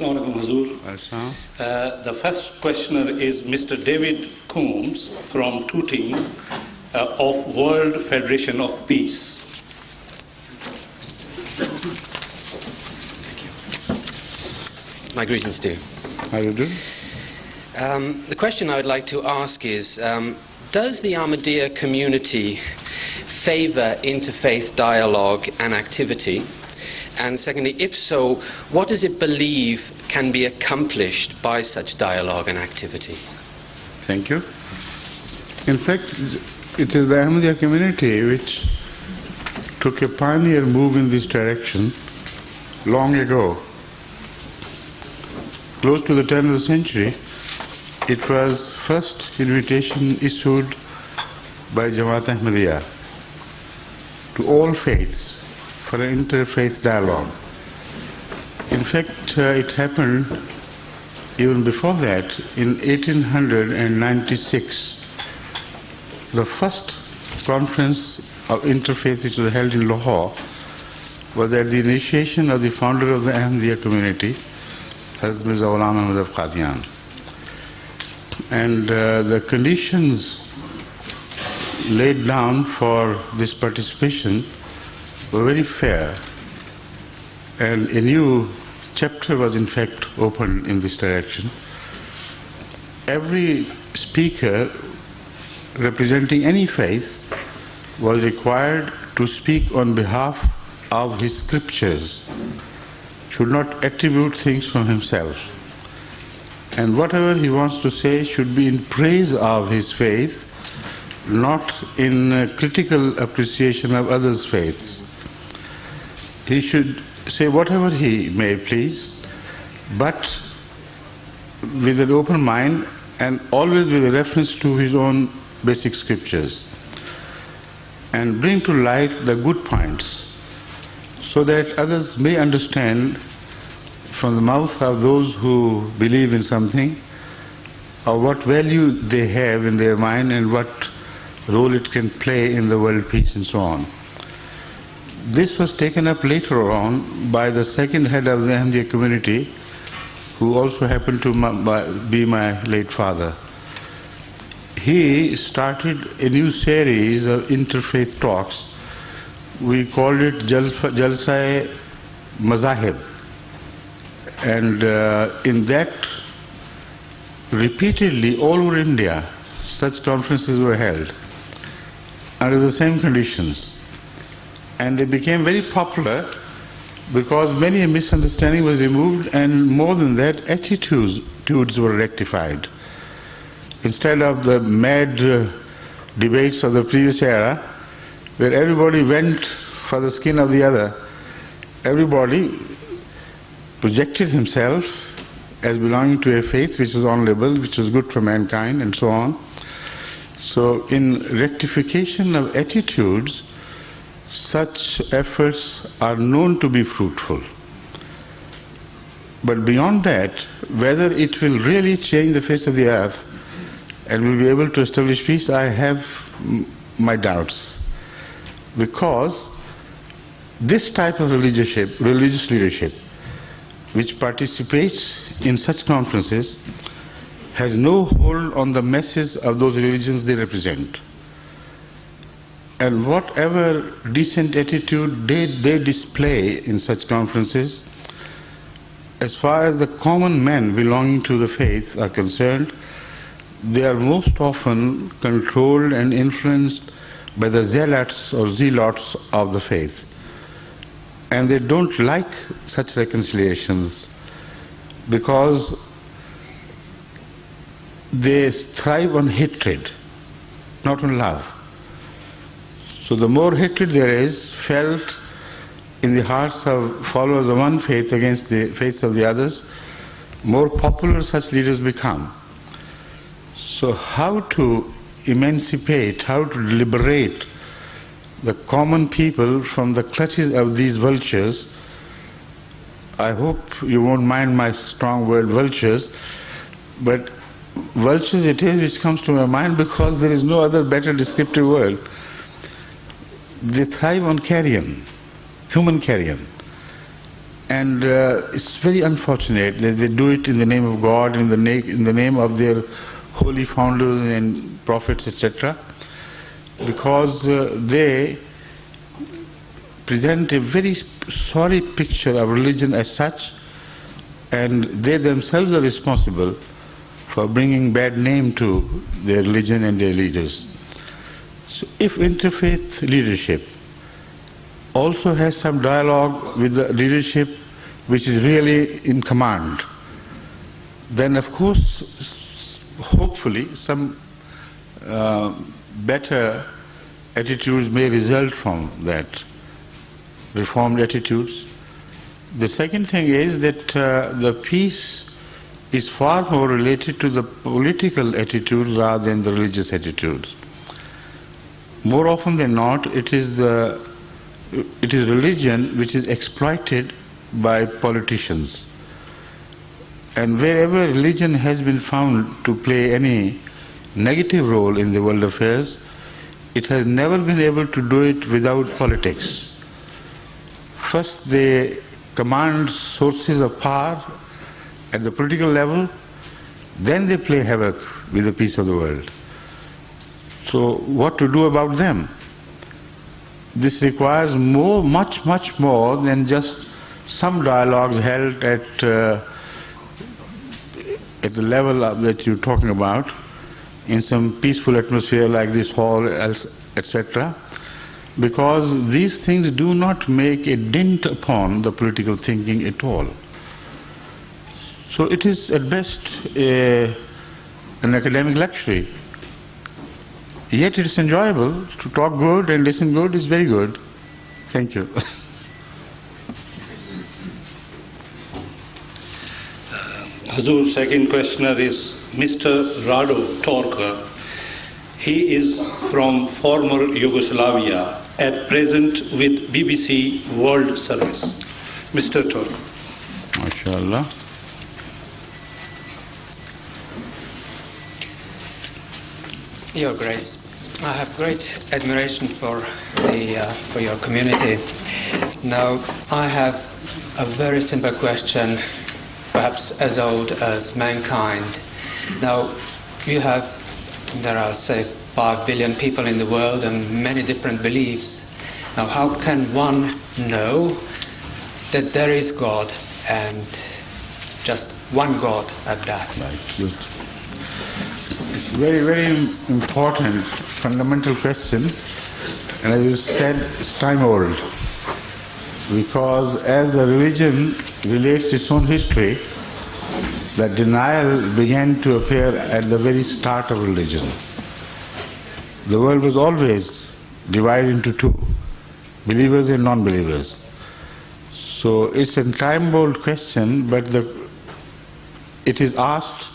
Assalamu alaikum, Hazur. The first questioner is Mr. David Coombs from Tooting of World Federation of Peace. My greetings to you. How do you do? The question I would like to ask is, does the Ahmadiyya community favor interfaith dialogue and activity? And secondly, if so, what does it believe can be accomplished by such dialogue and activity? Thank you. In fact, it is the Ahmadiyya community which took a pioneer move in this direction long ago. Close to the turn of the century, it was first invitation issued by Jamaat Ahmadiyya to all faiths for an interfaith dialogue. In fact, it happened even before that. In 1896, the first conference of interfaith which was held in Lahore was at the initiation of the founder of the Ahmadiyya community, Mirza Ghulam of Qadian. And the conditions laid down for this participation were very fair, and a new chapter was in fact opened in this direction. Every speaker representing any faith was required to speak on behalf of his scriptures, should not attribute things from himself, and whatever he wants to say should be in praise of his faith, not in critical appreciation of others' faiths. He should say whatever he may please, but with an open mind and always with a reference to his own basic scriptures, and bring to light the good points so that others may understand from the mouth of those who believe in something or what value they have in their mind and what role it can play in the world peace and so on. This was taken up later on by the second head of the Ahmadiyya community, who also happened to be my late father. He started a new series of interfaith talks. We called it Jalsa-e Mazahib. And in that, repeatedly all over India, such conferences were held under the same conditions. And they became very popular because many a misunderstanding was removed, and more than that, attitudes were rectified. Instead of the mad debates of the previous era, where everybody went for the skin of the other, everybody projected himself as belonging to a faith which was honorable, which was good for mankind, and so on. So in rectification of attitudes, such efforts are known to be fruitful. But beyond that, whether it will really change the face of the earth and will be able to establish peace, I have my doubts. Because this type of religious leadership, which participates in such conferences, has no hold on the masses of those religions they represent. And whatever decent attitude they display in such conferences, as far as the common men belonging to the faith are concerned, they are most often controlled and influenced by the zealots or zealots of the faith. And they don't like such reconciliations because they thrive on hatred, not on love. So the more hatred there is felt in the hearts of followers of one faith against the faiths of the others, more popular such leaders become. So how to emancipate, how to liberate the common people from the clutches of these vultures? I hope you won't mind my strong word vultures, but vultures it is which comes to my mind because there is no other better descriptive word. They thrive on carrion, human carrion. And it's very unfortunate that they do it in the name of God, in the name of their holy founders and prophets, etc., because they present a very sorry picture of religion as such, and they themselves are responsible for bringing bad name to their religion and their leaders. So if interfaith leadership also has some dialogue with the leadership which is really in command, then of course, hopefully, some better attitudes may result from that, reformed attitudes. The second thing is that the peace is far more related to the political attitudes rather than the religious attitudes. More often than not, it is religion which is exploited by politicians. And wherever religion has been found to play any negative role in the world affairs, it has never been able to do it without politics. First they command sources of power at the political level, then they play havoc with the peace of the world. So what to do about them? This requires much more than just some dialogues held at the level that you're talking about, in some peaceful atmosphere like this hall, etc., because these things do not make a dent upon the political thinking at all. So it is at best an academic luxury. Yet it is enjoyable to talk good and listen good is very good. Thank you. Hazur, second questioner is Mr. Rado Torka. He is from former Yugoslavia, at present with BBC World Service. Mr. Torka. MashaAllah. Your Grace, I have great admiration for your community. Now, I have a very simple question, perhaps as old as mankind. Now, there are, say, 5 billion people in the world and many different beliefs. Now, how can one know that there is God and just one God at that? Right. It's a very important, fundamental question, and as you said, it's time old. Because as the religion relates its own history, the denial began to appear at the very start of religion. The world was always divided into two, believers and non-believers. So it's a time-old question, but it is asked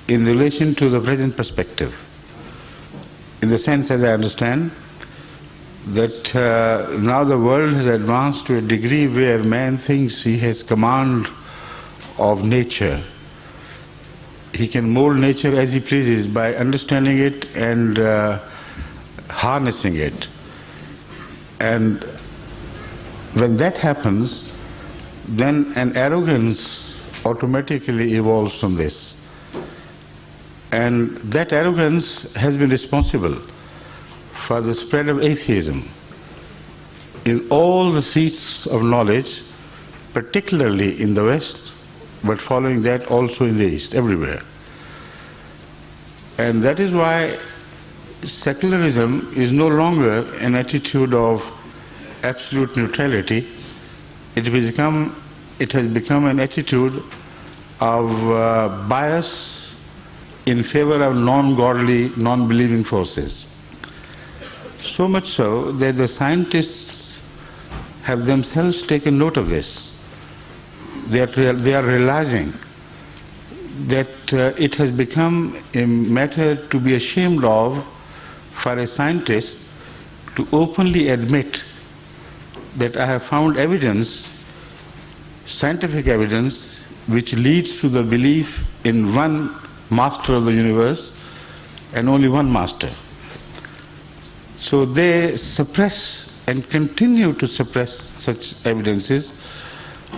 in relation to the present perspective. In the sense, as I understand, that now the world has advanced to a degree where man thinks he has command of nature. He can mold nature as he pleases by understanding it and harnessing it. And when that happens, then an arrogance automatically evolves from this. And that arrogance has been responsible for the spread of atheism in all the seats of knowledge, particularly in the West, but following that also in the East, everywhere. And that is why secularism is no longer an attitude of absolute neutrality. It has become an attitude of bias in favor of non-godly, non-believing forces. So much so that the scientists have themselves taken note of this. They are realizing that it has become a matter to be ashamed of for a scientist to openly admit that I have found evidence, scientific evidence, which leads to the belief in one master of the universe and only one master. So they suppress and continue to suppress such evidences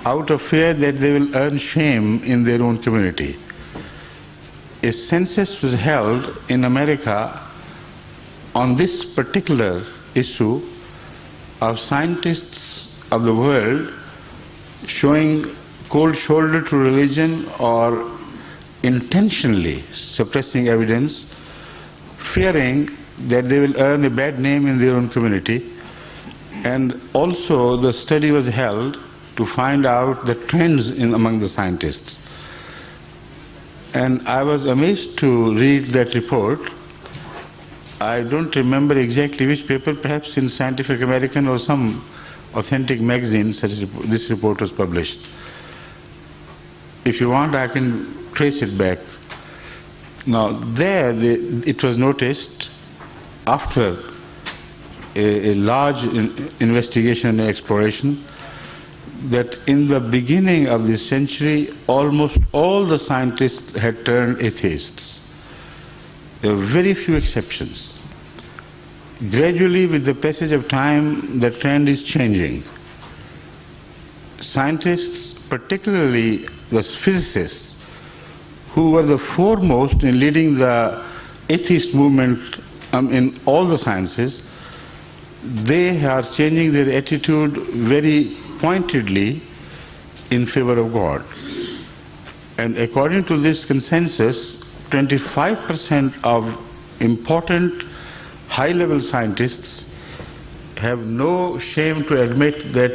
out of fear that they will earn shame in their own community. A census was held in America on this particular issue of scientists of the world showing cold shoulder to religion or intentionally suppressing evidence, fearing that they will earn a bad name in their own community. And also the study was held to find out the trends among the scientists. And I was amazed to read that report. I don't remember exactly which paper, perhaps in Scientific American or some authentic magazine this report was published. If you want, I can trace it back. Now there it was noticed after a large investigation and exploration that in the beginning of this century almost all the scientists had turned atheists. There were very few exceptions. Gradually, with the passage of time, the trend is changing. Scientists, particularly the physicists, who were the foremost in leading the atheist movement in all the sciences, they are changing their attitude very pointedly in favor of God. And according to this consensus, 25% of important high-level scientists have no shame to admit that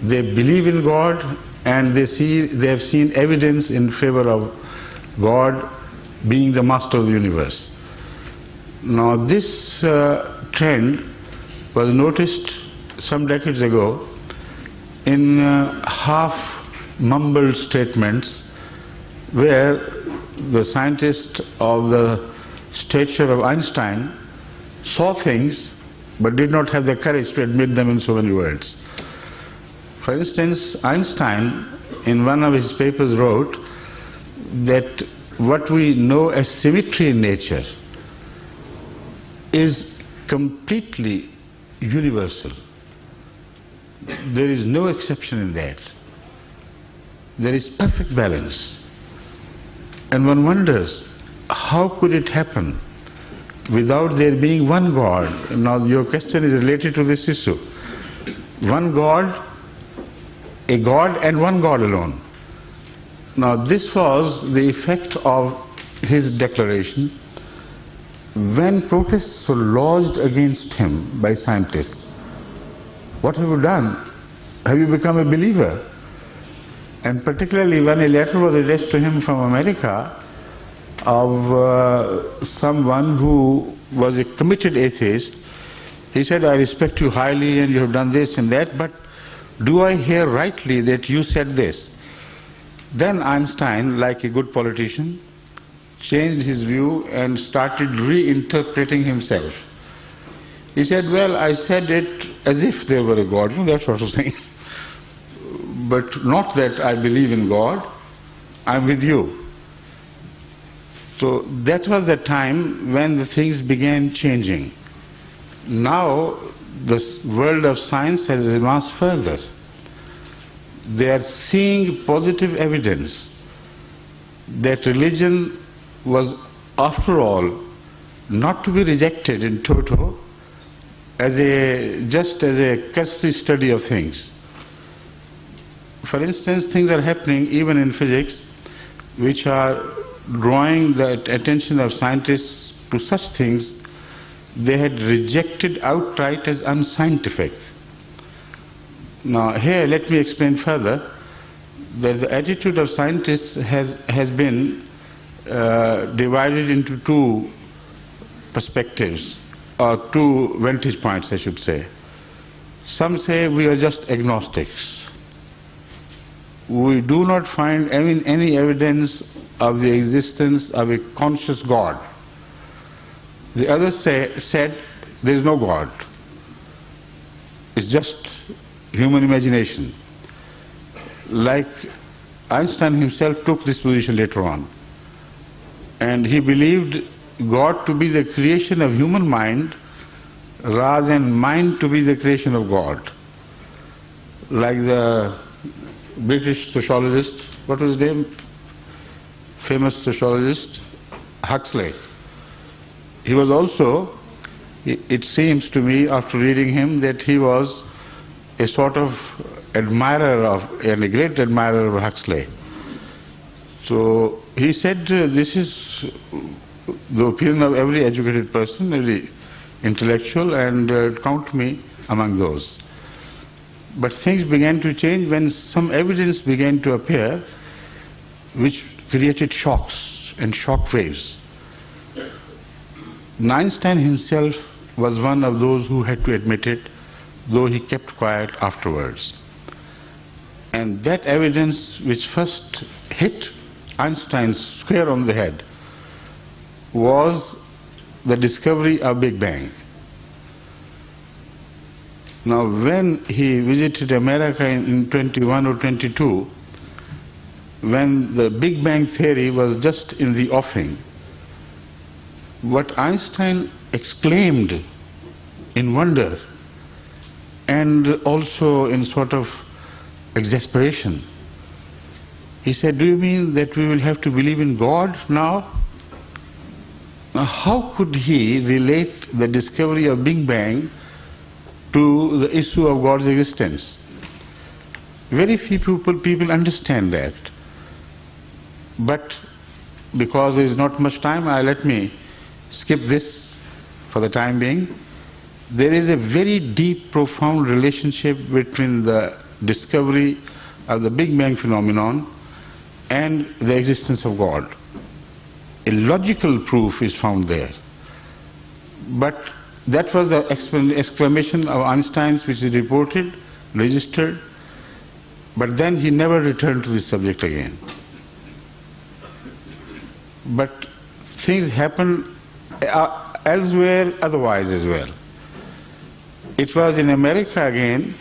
they believe in God and they have seen evidence in favor of God being the master of the universe. Now this trend was noticed some decades ago in half-mumbled statements where the scientist of the stature of Einstein saw things but did not have the courage to admit them in so many words. For instance, Einstein in one of his papers wrote that what we know as symmetry in nature is completely universal. There is no exception in that. There is perfect balance. And one wonders, how could it happen without there being one God? Now your question is related to this issue. One God, a God and one God alone. Now this was the effect of his declaration. When protests were lodged against him by scientists, what have you done? Have you become a believer? And particularly when a letter was addressed to him from America of someone who was a committed atheist, he said, I respect you highly and you have done this and that, but do I hear rightly that you said this? Then Einstein, like a good politician, changed his view and started reinterpreting himself. He said, well, I said it as if there were a God, that sort of thing. But not that I believe in God, I'm with you. So that was the time when the things began changing. Now the world of science has advanced further. They are seeing positive evidence that religion was, after all, not to be rejected in toto as just as a cursory study of things. For instance, things are happening even in physics which are drawing the attention of scientists to such things they had rejected outright as unscientific. Now here let me explain further that the attitude of scientists has been divided into two perspectives, or two vantage points I should say. Some say we are just agnostics. We do not find any evidence of the existence of a conscious God. The others said there is no God. It's just human imagination. Like Einstein himself took this position later on. And he believed God to be the creation of human mind rather than mind to be the creation of God. Like the British sociologist, what was his name? Famous sociologist, Huxley. He was also, it seems to me after reading him that he was a sort of admirer of, and a great admirer of Huxley. So he said, this is the opinion of every educated person, every intellectual, and count me among those. But things began to change when some evidence began to appear which created shocks and shock waves. Einstein himself was one of those who had to admit it, though he kept quiet afterwards. And that evidence which first hit Einstein square on the head was the discovery of Big Bang. Now, when he visited America in 21 or 22, when the Big Bang theory was just in the offing, what Einstein exclaimed in wonder and also in sort of exasperation, he said, do you mean that we will have to believe in God now? Now, how could he relate the discovery of Big Bang to the issue of God's existence? Very few people understand that. But because there is not much time, let me skip this for the time being. There is a very deep, profound relationship between the discovery of the Big Bang phenomenon and the existence of God. A logical proof is found there. But that was the exclamation of Einstein's which is reported, registered, but then he never returned to this subject again. But things happen elsewhere otherwise as well. It was in America again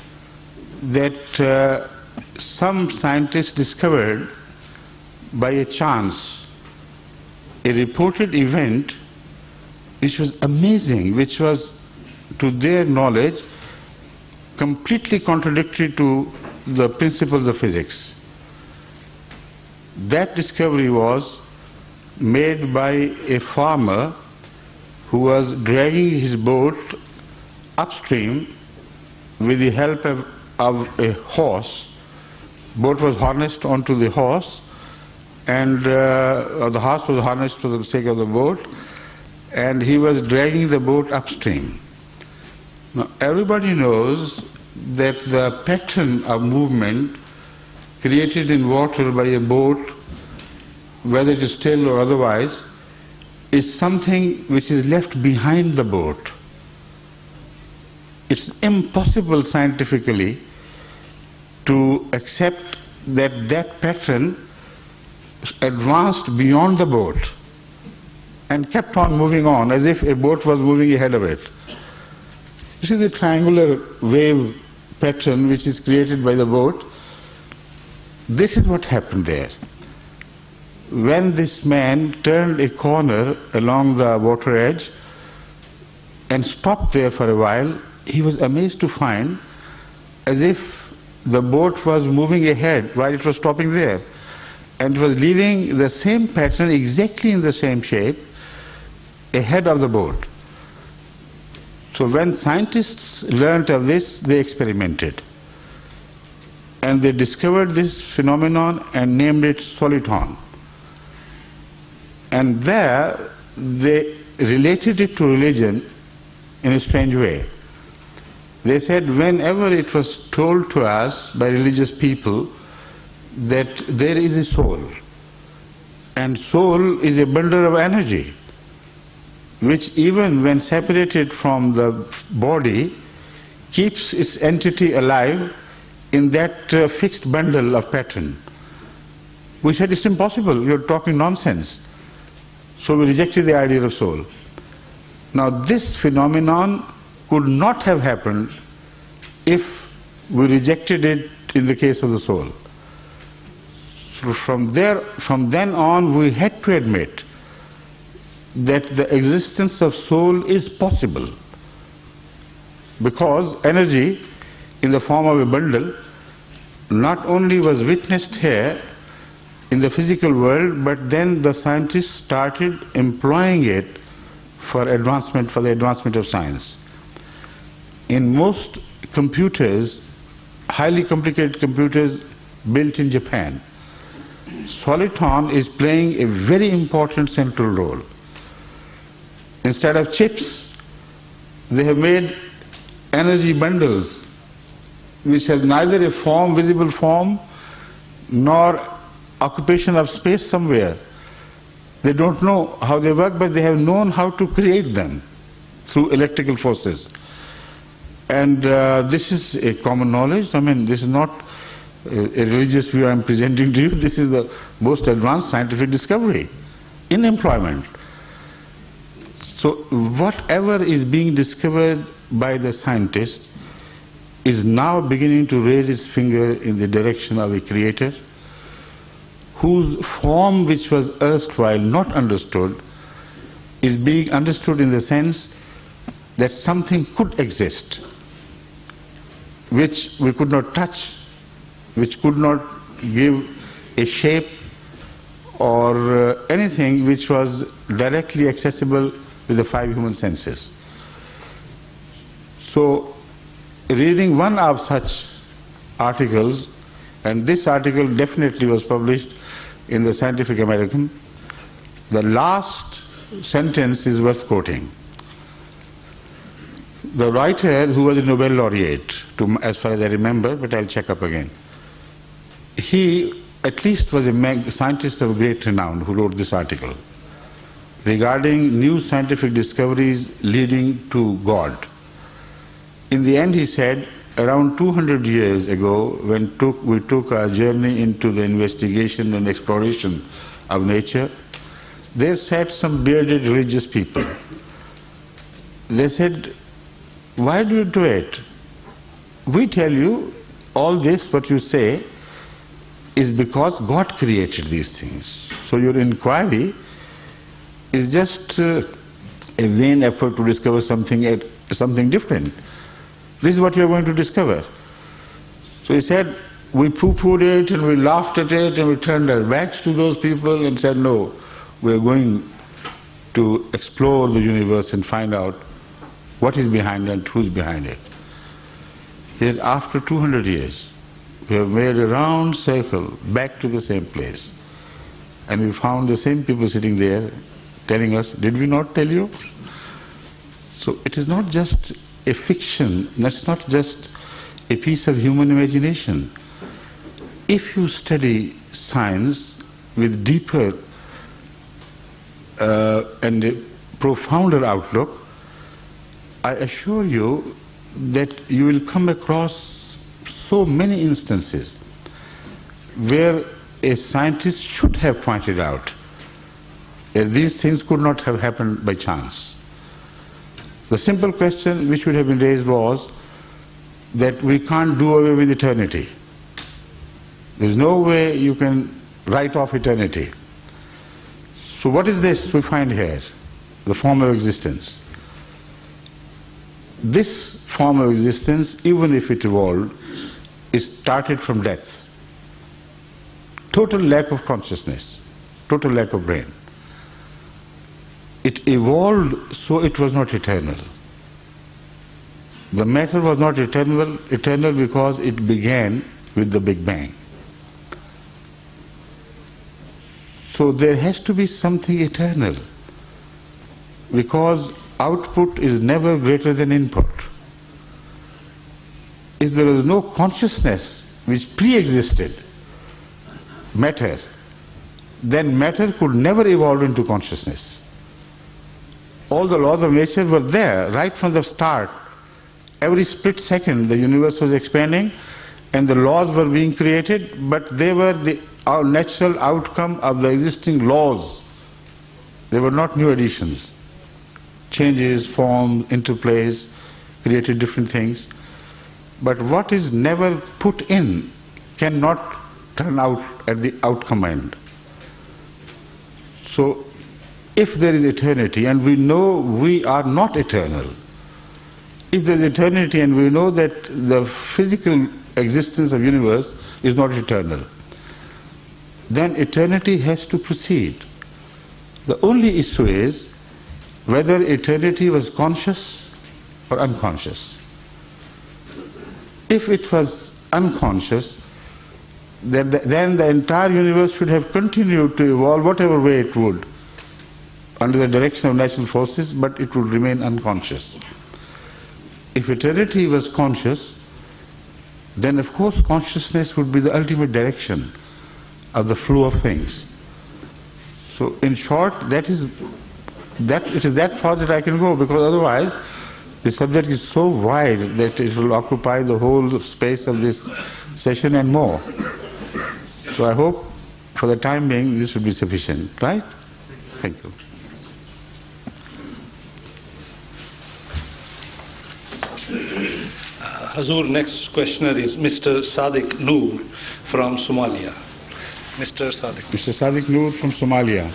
that some scientists discovered by a chance a reported event which was amazing, which was to their knowledge completely contradictory to the principles of physics. That discovery was made by a farmer who was dragging his boat upstream with the help of a horse. Boat was harnessed onto the horse, and the horse was harnessed for the sake of the boat, and he was dragging the boat upstream. Now, everybody knows that the pattern of movement created in water by a boat, whether it is still or otherwise, is something which is left behind the boat. It's impossible scientifically to accept that that pattern advanced beyond the boat and kept on moving on as if a boat was moving ahead of it. You see the triangular wave pattern which is created by the boat? This is what happened there. When this man turned a corner along the water edge and stopped there for a while, he was amazed to find as if the boat was moving ahead while it was stopping there, and was leaving the same pattern exactly in the same shape ahead of the boat. So when scientists learnt of this, they experimented. And they discovered this phenomenon and named it soliton. And there they related it to religion in a strange way. They said whenever it was told to us by religious people that there is a soul, and soul is a bundle of energy, which even when separated from the body keeps its entity alive in that fixed bundle of pattern. We said it's impossible, you're talking nonsense. So we rejected the idea of soul. Now this phenomenon could not have happened if we rejected it in the case of the soul. So from then on we had to admit that the existence of soul is possible, because energy in the form of a bundle not only was witnessed here in the physical world, but then the scientists started employing it for the advancement of science. In most computers, highly complicated computers built in Japan, Soliton is playing a very important central role. Instead of chips, they have made energy bundles which have neither a form, visible form, nor occupation of space somewhere. They don't know how they work, but they have known how to create them through electrical forces. And this is a common knowledge. I mean, this is not a religious view I am presenting to you. This is the most advanced scientific discovery in employment. So whatever is being discovered by the scientist is now beginning to raise its finger in the direction of a creator whose form, which was erstwhile not understood, is being understood in the sense that something could exist which we could not touch, which could not give a shape or anything which was directly accessible with the five human senses. So, reading one of such articles, and this article definitely was published in the Scientific American, the last sentence is worth quoting. The writer, who was a Nobel laureate, as far as I remember, but I'll check up again, he at least was a scientist of great renown who wrote this article regarding new scientific discoveries leading to God. In the end, he said, around 200 years ago, when we took our journey into the investigation and exploration of nature, there sat some bearded religious people. They said, why do you do it? We tell you all this, what you say, is because God created these things. So your inquiry is just a vain effort to discover something different. This is what you are going to discover. So he said, we pooh-poohed it and we laughed at it and we turned our backs to those people and said, no, we are going to explore the universe and find out what is behind it, who's behind it. He said, after 200 years, we have made a round circle back to the same place. And we found the same people sitting there telling us, did we not tell you? So it is not just a fiction, that's not just a piece of human imagination. If you study science with deeper and a profounder outlook, I assure you that you will come across so many instances where a scientist should have pointed out that these things could not have happened by chance. The simple question which would have been raised was that we can't do away with eternity. There is no way you can write off eternity. So what is this we find here? The form of existence. This form of existence, even if it evolved, is started from death. Total lack of consciousness, total lack of brain. It evolved, so it was not eternal. The matter was not eternal because it began with the Big Bang. So there has to be something eternal, because output is never greater than input. If there is no consciousness which pre-existed matter, then matter could never evolve into consciousness. All the laws of nature were there right from the start. Every split second the universe was expanding and the laws were being created, but they were the natural outcome of the existing laws. They were not new additions. Changes, forms, interplays created different things. But what is never put in cannot turn out at the outcome end. So if there is eternity, and we know we are not eternal, if there is eternity and we know that the physical existence of universe is not eternal, then eternity has to proceed. The only issue is whether eternity was conscious or unconscious. If it was unconscious, then the entire universe should have continued to evolve whatever way it would, under the direction of natural forces, but it would remain unconscious. If eternity was conscious, then of course consciousness would be the ultimate direction of the flow of things. So in short, it is that far that I can go, because otherwise the subject is so wide that it will occupy the whole space of this session and more. So I hope for the time being this will be sufficient, right? Thank you. Hazur, next questioner is Mr. Sadiq Noor from Somalia. Mr. Sadiq. Mr. Sadiq Noor from Somalia.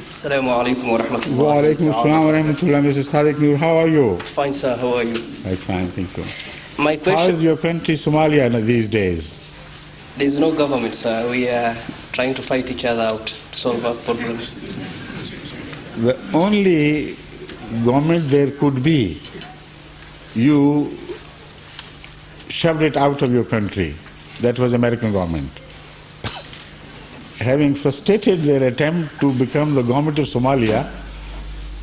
Assalamu alaikum wa rahmatullahi Wa alaikum assalam wa rahmatullah. Mr. Sadiq Noor, how are you? Fine, sir. How are you? I'm fine, thank you. My How question... is your country Somalia these days? There is no government, sir. We are trying to fight each other out to solve our problems. The only government there could be, you shoved it out of your country. That was American government. Having frustrated their attempt to become the government of Somalia,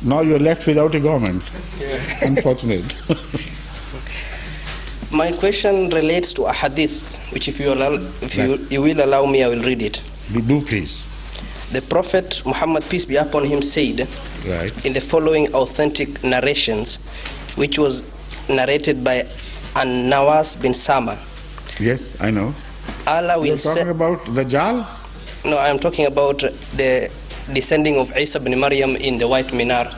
now you're left without a government. Yeah. Unfortunate. My question relates to a hadith, which if you will allow me, I will read it. Do please. The Prophet Muhammed, peace be upon him, said, Right. in the following authentic narrations, which was narrated by Nawaz-bin-Salman. Yes, I know. Allah will You're talking about the Dajjal? No, I am talking about the descending of Isa ibn Maryam in the White Minaret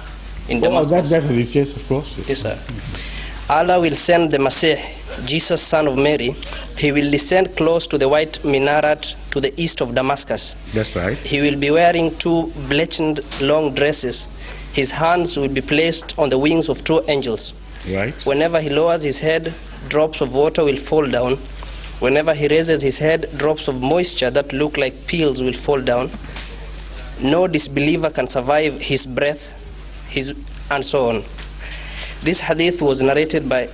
in Damascus. That is, yes, of course. Yes, sir. Allah will send the Messiah, Jesus, son of Mary. He will descend close to the White Minaret to the east of Damascus. That's right. He will be wearing 2 bleached long dresses. His hands will be placed on the wings of 2 angels. Right. Whenever he lowers his head, drops of water will fall down. Whenever he raises his head, drops of moisture that look like pearls will fall down. No disbeliever can survive his breath, and so on. This hadith was narrated by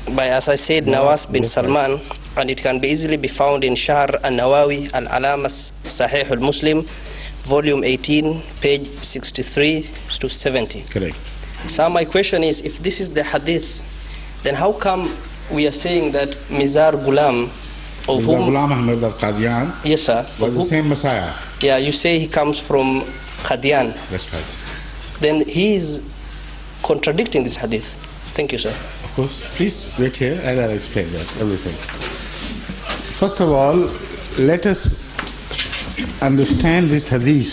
as I said, Nawaz-bin-Salman, and it can be easily be found in Shahr al-Nawawi al-Alama Sahih al-Muslim, volume 18, page 63 to 70. Correct. So my question is, if this is the hadith, then how come we are saying that Mirza Ghulam, of Mirza whom... Ghulam Ahmad of Qadian, Yes, sir. was the same Messiah. Yeah, you say he comes from Qadian. That's right. Then he is contradicting this hadith. Thank you, sir. Of course. Please wait here and I'll explain that, everything. First of all, let us understand this hadith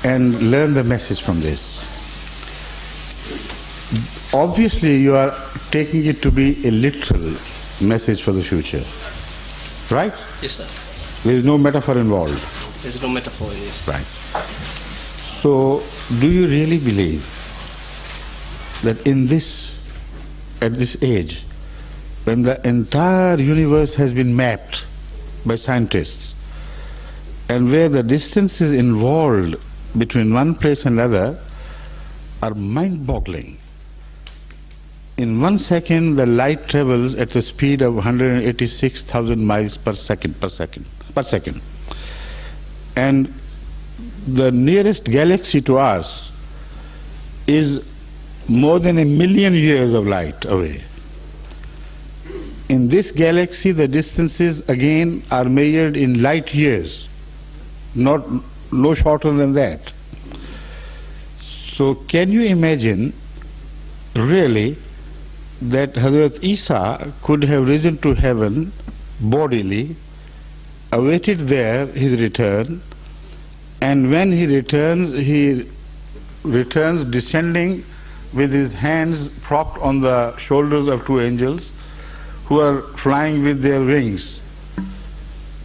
and learn the message from this. Obviously, you are taking it to be a literal message for the future. Right? Yes, sir. There is no metaphor involved. There is no metaphor in this. Right. So, do you really believe that at this age, when the entire universe has been mapped by scientists, and where the distances involved between one place and another are mind-boggling? In 1 second, the light travels at the speed of 186,000 miles per second. And the nearest galaxy to us is more than 1 million years of light away. In this galaxy, the distances again are measured in light years, no shorter than that. So can you imagine really that Hazrat Isa could have risen to heaven bodily, awaited there his return, and when he returns descending with his hands propped on the shoulders of 2 angels who are flying with their wings?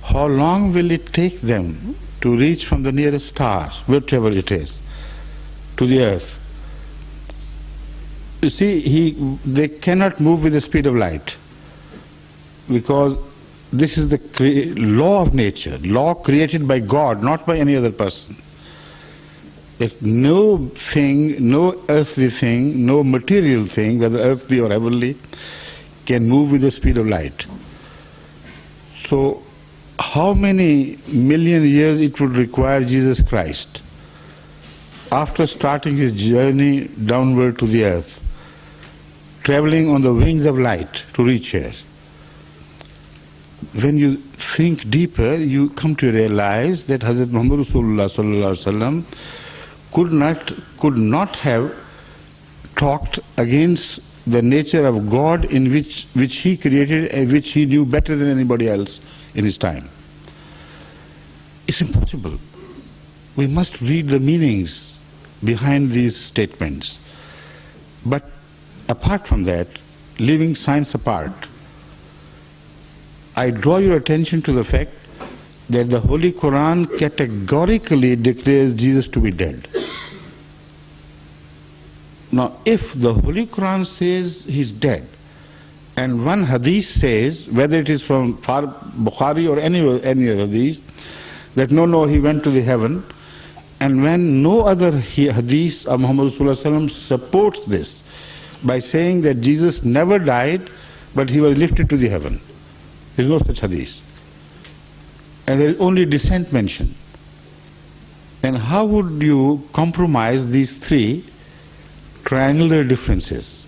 How long will it take them to reach from the nearest star, whatever it is, to the earth? You see, they cannot move with the speed of light. because this is the law of nature, law created by God, not by any other person. That no thing, no earthly thing, no material thing, whether earthly or heavenly, can move with the speed of light. So, how many million years it would require Jesus Christ, after starting his journey downward to the earth, traveling on the wings of light to reach here? When you think deeper, you come to realize that Hazrat Muhammad Rasulullah sallallahu alaihi wasallam could not have talked against the nature of God in which he created and which he knew better than anybody else in his time. It's impossible. We must read the meanings behind these statements. But apart from that, leaving science apart, I draw your attention to the fact that the Holy Quran categorically declares Jesus to be dead. Now, if the Holy Quran says he's dead, and one hadith says, whether it is from Bukhari or any other hadith, that no, he went to the heaven, and when no other hadith of Muhammad Rasulullah supports this by saying that Jesus never died, but he was lifted to the heaven. There is no such hadith. And there is only descent mentioned. Then how would you compromise these three triangular differences?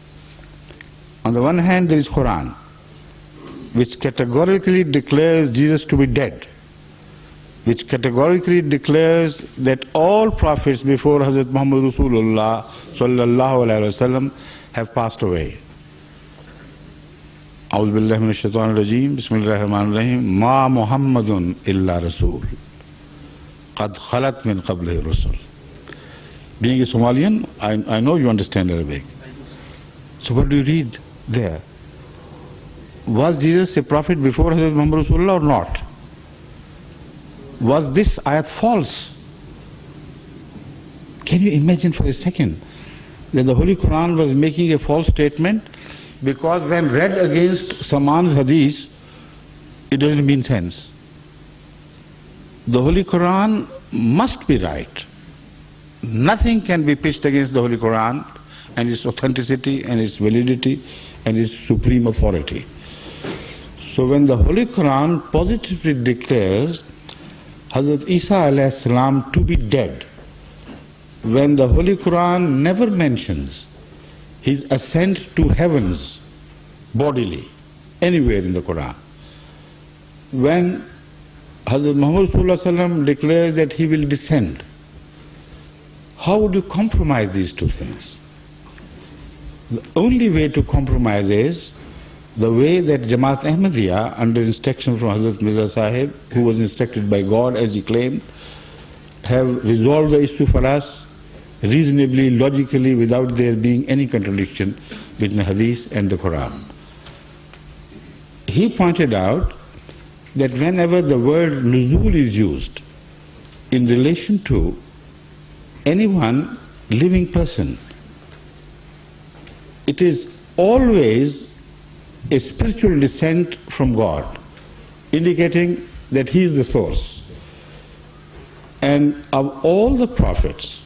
On the one hand, there is Quran, which categorically declares Jesus to be dead, which categorically declares that all prophets before Hazrat Muhammad Rasulullah sallallahu alaihi wasallam have passed away. أعوذ بالله من الشيطان الرجيم بسم الله الرحمن الرحيم ما محمد إلا رسول قد خلت من قبله الرسل. Being a Somalian, I know you understand Arabic. So what do you read there? Was Jesus a prophet before Hazrat Muhammad Rasulullah or not? Was this ayat false? Can you imagine for a second that the Holy Quran was making a false statement? Because when read against someone's hadith, it doesn't mean sense. The Holy Quran must be right. Nothing can be pitched against the Holy Quran and its authenticity and its validity and its supreme authority. So when the Holy Quran positively declares Hazrat Isa alayhi salam to be dead, when the Holy Quran never mentions his ascent to heavens bodily anywhere in the Quran, when Hazrat Muhammad Rasulullah declares that he will descend, how would you compromise these two things? The only way to compromise is the way that Jamaat Ahmadiyya, under instruction from Hazrat Mirza Sahib, who was instructed by God as he claimed, have resolved the issue for us reasonably, logically, without there being any contradiction between Hadith and the Quran. He pointed out that whenever the word nuzul is used in relation to anyone living person, it is always a spiritual descent from God, indicating that he is the source. And of all the prophets,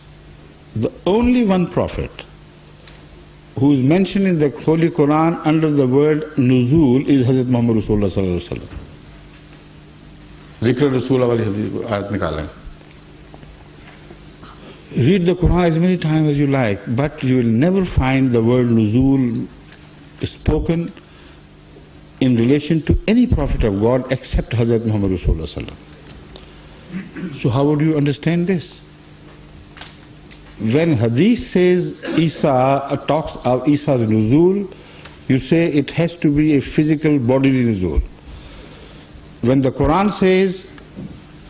the only one prophet who is mentioned in the Holy Quran under the word nuzul is Hazrat Muhammad Rasulullah sallallahu alaihi wasallam. Zikr Rasulullah wali ayat nikala. Read the Quran as many times as you like, but you will never find the word nuzul spoken in relation to any prophet of God except Hazrat Muhammad Rasulullah sallallahu alaihi wasallam. So how would you understand this? When Hadith says Isa, talks of Isa's nuzul, you say it has to be a physical bodily nuzul. When the Quran says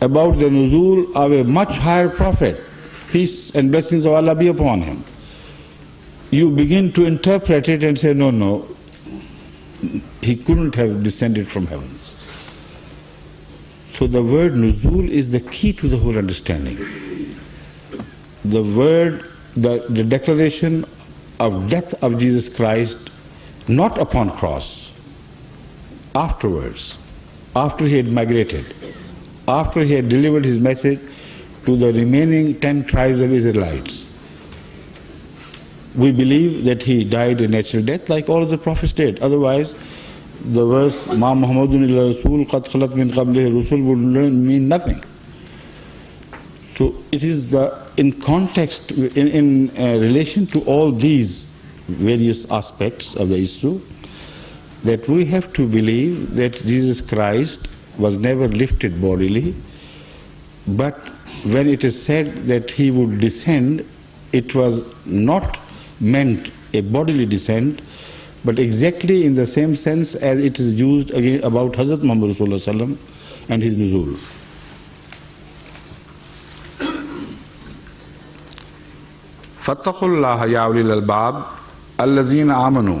about the nuzul of a much higher prophet, peace and blessings of Allah be upon him, you begin to interpret it and say, no, he couldn't have descended from heavens. So the word nuzul is the key to the whole understanding. The word, the declaration of death of Jesus Christ, not upon cross, afterwards, after he had migrated, after he had delivered his message to the remaining 10 tribes of Israelites. We believe that he died a natural death like all of the prophets did. Otherwise, the verse Ma Muhammadun illa Rasul qad khalat min qablihi rusul would mean nothing. So it is in context, in relation to all these various aspects of the issue, that we have to believe that Jesus Christ was never lifted bodily, but when it is said that he would descend, it was not meant a bodily descent, but exactly in the same sense as it is used again about Hazrat Muhammad Rasulullah Sallam and his nuzul. Fattaqullaha ya ulil albab allazina amanu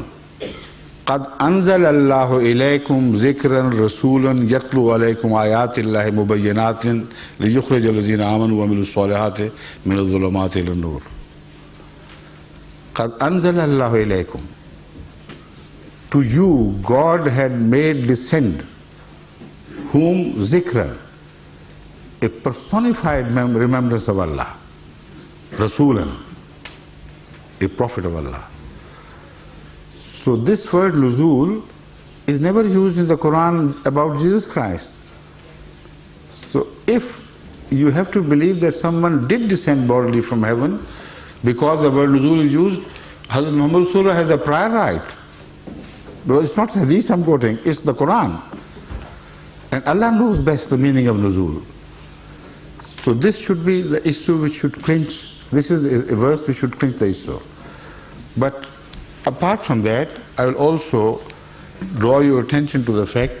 qad anzala Allahu ilaykum zikran rasulan yatlu alaykum ayatillahi mubayyinatin liyukhrijal ladzina amanu wa amilus solihati minadh dhulumati ilan nur. Qad anzala Allahu ilaykum. To you God had made descend whom zikran, a personified remembrance of Allah, rasulan, a prophet of Allah. So this word nuzul is never used in the Quran about Jesus Christ. So if you have to believe that someone did descend bodily from heaven, because the word nuzul is used, Hazrat Muhammad Rasulullah has a prior right. Because it's not Hadith I'm quoting, it's the Quran. And Allah knows best the meaning of nuzul. So this should be the issue which should clinch, this is a verse which should clinch the issue. But apart from that, I will also draw your attention to the fact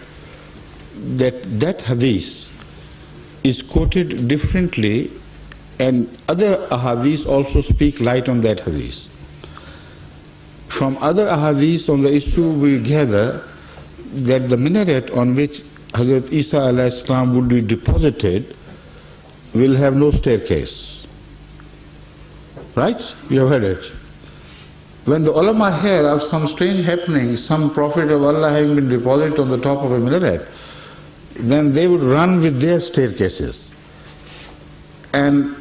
that that hadith is quoted differently, and other ahadith also speak light on that hadith. From other ahadith on the issue, we gather that the minaret on which Hazrat Isa alayhi salam would be deposited will have no staircase. Right? You have heard it. When the ulama hear of some strange happening, some prophet of Allah having been deposited on the top of a minaret, then they would run with their staircases and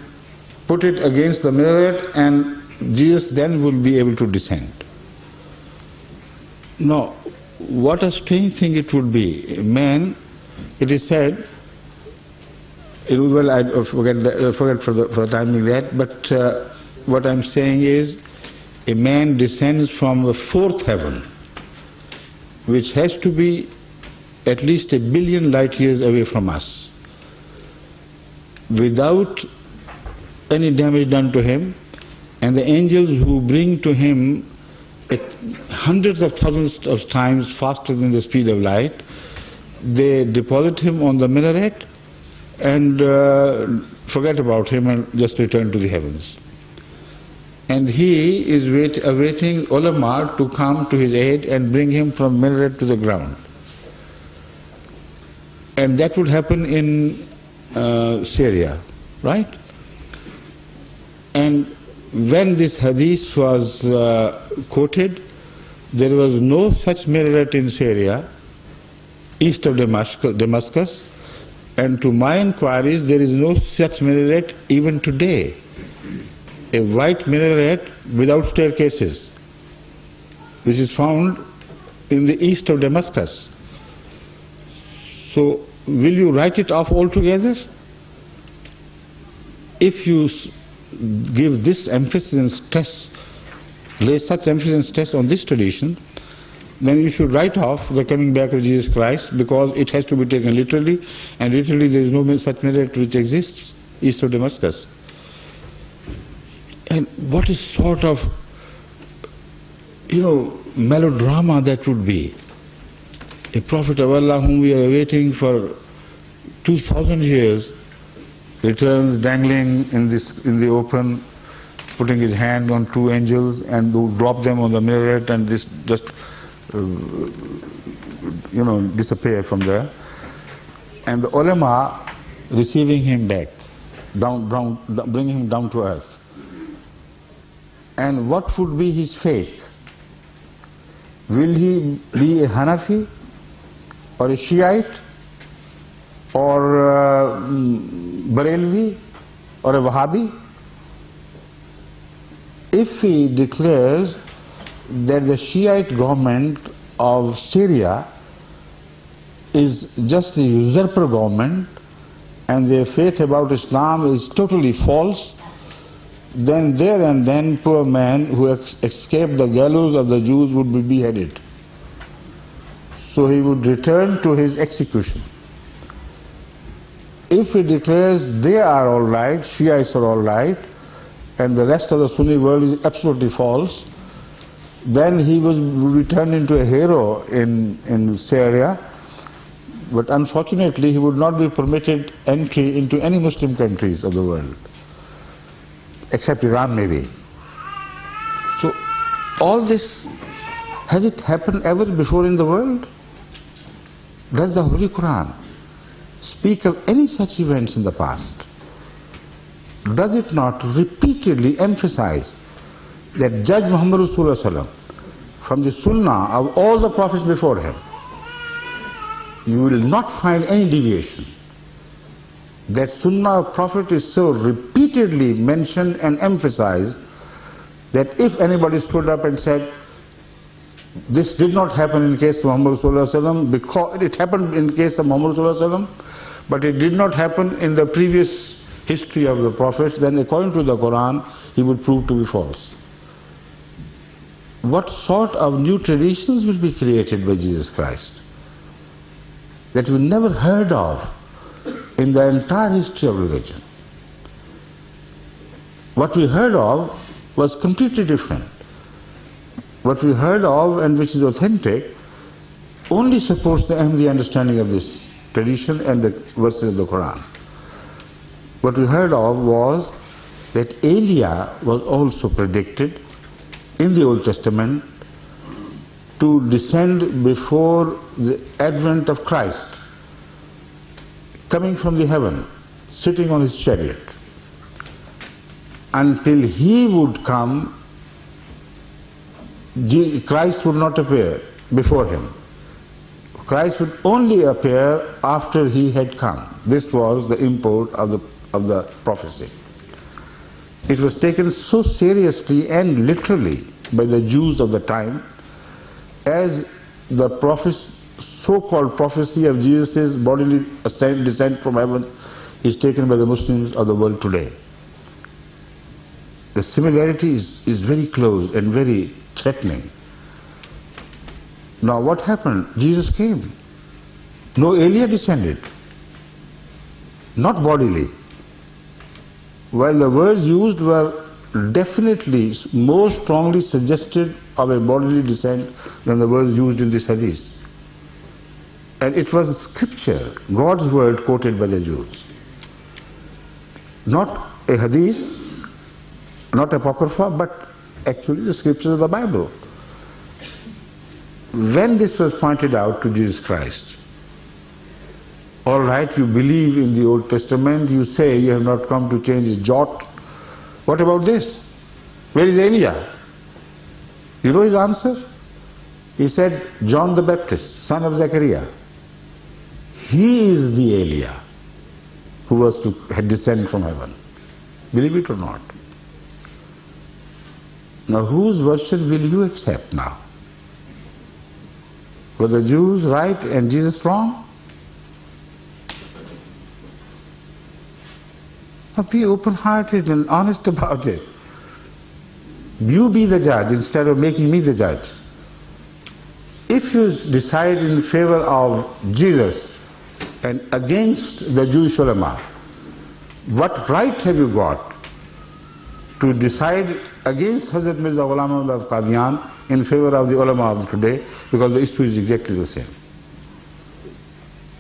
put it against the minaret, and Jesus then will be able to descend. Now, what a strange thing it would be. A man, it is said, well, I forget for the time being that, but what I'm saying is, a man descends from the fourth heaven, which has to be at least 1 billion light years away from us, without any damage done to him, and the angels who bring to him hundreds of thousands of times faster than the speed of light, they deposit him on the minaret and forget about him and just return to the heavens. And he is awaiting ulama to come to his aid and bring him from minaret to the ground. And that would happen in Syria, right? And when this hadith was quoted, there was no such minaret in Syria, east of Damascus, and to my inquiries, there is no such minaret even today. A white minaret without staircases, which is found in the east of Damascus. So, will you write it off altogether? If you give this emphasis and stress, lay such emphasis and stress on this tradition, then you should write off the coming back of Jesus Christ, because it has to be taken literally, and literally there is no such minaret which exists east of Damascus. And what is sort of, melodrama that would be? A prophet of Allah whom we are waiting for 2,000 years returns dangling in the open, putting his hand on 2 angels, and who drop them on the minaret, and this just disappear from there. And the ulama receiving him back, bringing him down to earth. And what would be his faith? Will he be a Hanafi, or a Shiite or Barelvi or a Wahhabi, if he declares that the Shiite government of Syria is just a usurper government and their faith about Islam is totally false, then there and then poor man who escaped the gallows of the Jews would be beheaded. So he would return to his execution. If he declares they are all right, Shiites are all right, and the rest of the Sunni world is absolutely false, then he would return into a hero in Syria, but unfortunately he would not be permitted entry into any Muslim countries of the world, except Iran maybe. So all this, has it happened ever before in the world? Does the Holy Quran speak of any such events in the past? Does it not repeatedly emphasize that Judge Muhammad Rasulullah from the Sunnah of all the prophets before him, you will not find any deviation? That Sunnah of Prophet is so repeatedly mentioned and emphasized that if anybody stood up and said, this did not happen in case of Muhammad Rasulullah, because it happened in case of Muhammad Rasulullah, but it did not happen in the previous history of the prophets, then according to the Quran, he would prove to be false. What sort of new traditions will be created by Jesus Christ that we never heard of in the entire history of religion? What we heard of was completely different. What we heard of and which is authentic only supports the Ahmadiyya understanding of this tradition and the verses of the Quran. What we heard of was that Elijah was also predicted in the Old Testament to descend before the advent of Christ, coming from the heaven, sitting on his chariot. Until he would come, Christ would not appear before him. Christ would only appear after he had come. This was the import of the prophecy. It was taken so seriously and literally by the Jews of the time as the so-called prophecy of Jesus' bodily descent from heaven is taken by the Muslims of the world today. The similarity is very close and very threatening. Now what happened? Jesus came. No Elijah descended. Not bodily. While the words used were definitely more strongly suggested of a bodily descent than the words used in this hadith. And it was scripture, God's word quoted by the Jews. Not a hadith, not apocrypha, but actually the scriptures of the Bible. When this was pointed out to Jesus Christ, all right, you believe in the Old Testament, you say you have not come to change a jot. What about this? Where is Elijah? You know his answer? He said, John the Baptist, son of Zechariah. He is the Elijah who was to descend from heaven. Believe it or not. Now whose version will you accept now? Were the Jews right and Jesus wrong? Now be open-hearted and honest about it. You be the judge instead of making me the judge. If you decide in favor of Jesus and against the Jewish ulama, what right have you got to decide against Hazrat Mirza Ghulam of Qadian in favor of the ulama of today, because the issue is exactly the same.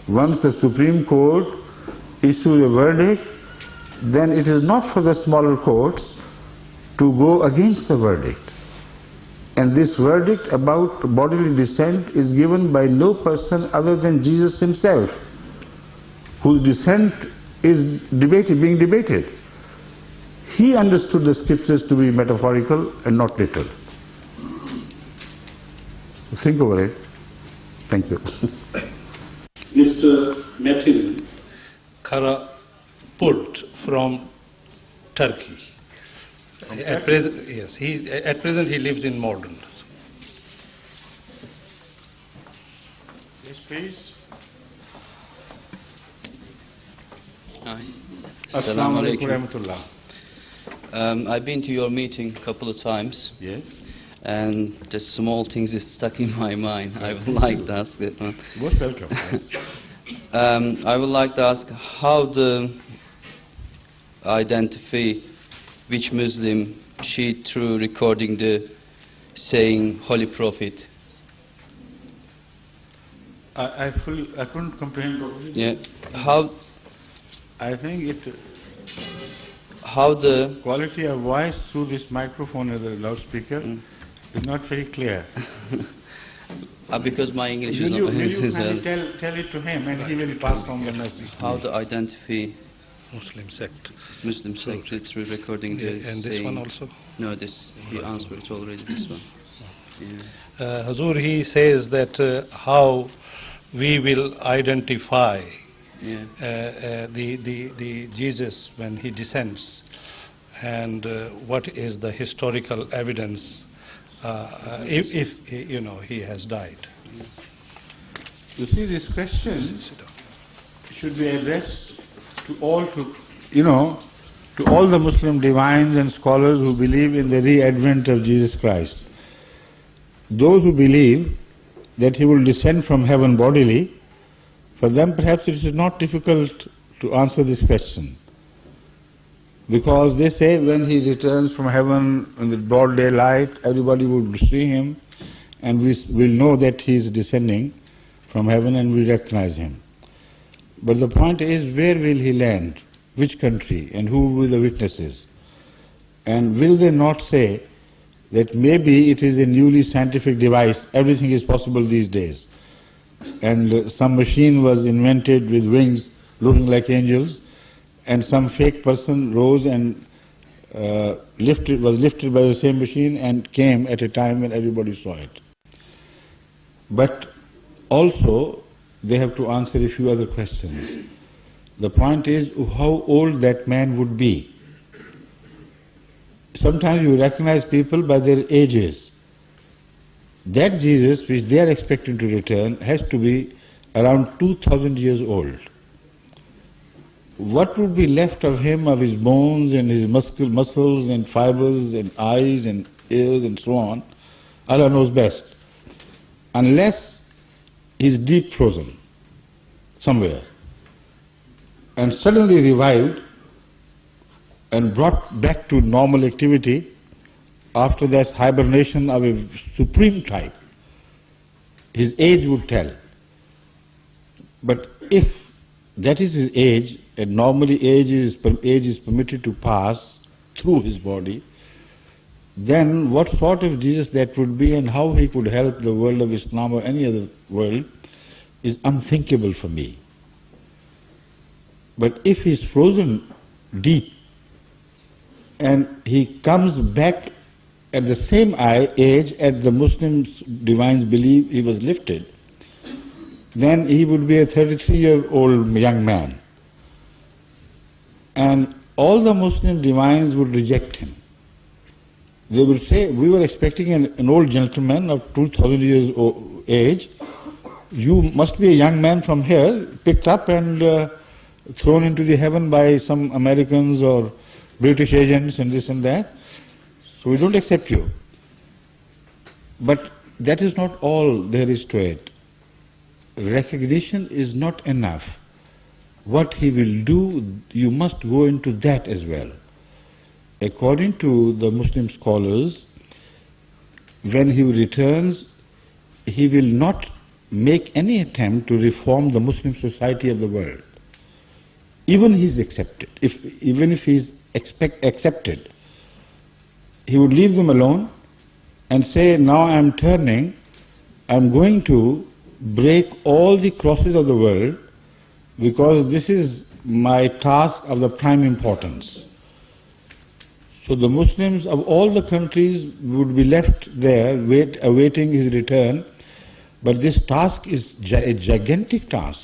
Once the Supreme Court issues a verdict, then it is not for the smaller courts to go against the verdict. And this verdict about bodily descent is given by no person other than Jesus himself, whose descent is being debated. He understood the scriptures to be metaphorical and not literal. Think over it. Thank you. Mr. Metin Karapult from Turkey. At present, yes, at present he lives in Morden. Yes, please. Hi. Assalamu alaikum warahmatullah. I've been to your meeting a couple of times. Yes. And the small things is stuck in my mind. I would like to ask that one. Most welcome. I would like to ask how the identify which Muslim she through recording the saying Holy Prophet. I couldn't comprehend properly. Yeah. How I think how the quality of voice through this microphone as a loudspeaker is not very clear. Because my English Will is you not kindly tell it to him and he will pass on the message. how to identify Muslim sect. Muslim sect through recording the And this saying. one also? No, this he answered already. This one. Yeah. Hazur, he says that how we will identify the Jesus when he descends, and what is the historical evidence if he has died. You see, this question should be addressed to all the Muslim divines and scholars who believe in the re-advent of Jesus Christ. Those who believe that he will descend from heaven bodily, for them perhaps it is not difficult to answer this question. Because they say when he returns from heaven in the broad daylight, everybody would see him and we will know that he is descending from heaven and we recognize him. But the point is, where will he land? Which country? And who will the witnesses? And will they not say that maybe it is a newly scientific device, everything is possible these days, and some machine was invented with wings looking like angels, and some fake person rose and was lifted by the same machine and came at a time when everybody saw it. But also they have to answer a few other questions. The point is how old that man would be. Sometimes you recognize people by their ages. That Jesus which they are expecting to return has to be around 2000 years old. What would be left of him, of his bones and his muscles and fibers and eyes and ears and so on, Allah knows best. Unless he's deep frozen somewhere and suddenly revived and brought back to normal activity after that hibernation of a supreme type, his age would tell. But if that is his age, and normally age is permitted to pass through his body, then what sort of Jesus that would be and how he could help the world of Islam or any other world is unthinkable for me. But if he's frozen deep and he comes back at the same age as the Muslims divines believe he was lifted, then he would be a 33-year-old young man. And all the Muslim divines would reject him. They would say, we were expecting an old gentleman of 2000 years age. You must be a young man from here, picked up and thrown into the heaven by some Americans or British agents and this and that. So we don't accept you. But that is not all there is to it. Recognition is not enough. What he will do, you must go into that as well. According to the Muslim scholars, when he returns, he will not make any attempt to reform the Muslim society of the world. Even he is accepted. Even if he is accepted, he would leave them alone and say, now I am turning, I am going to break all the crosses of the world because this is my task of the prime importance. So the Muslims of all the countries would be left there awaiting his return, but this task is a gigantic task.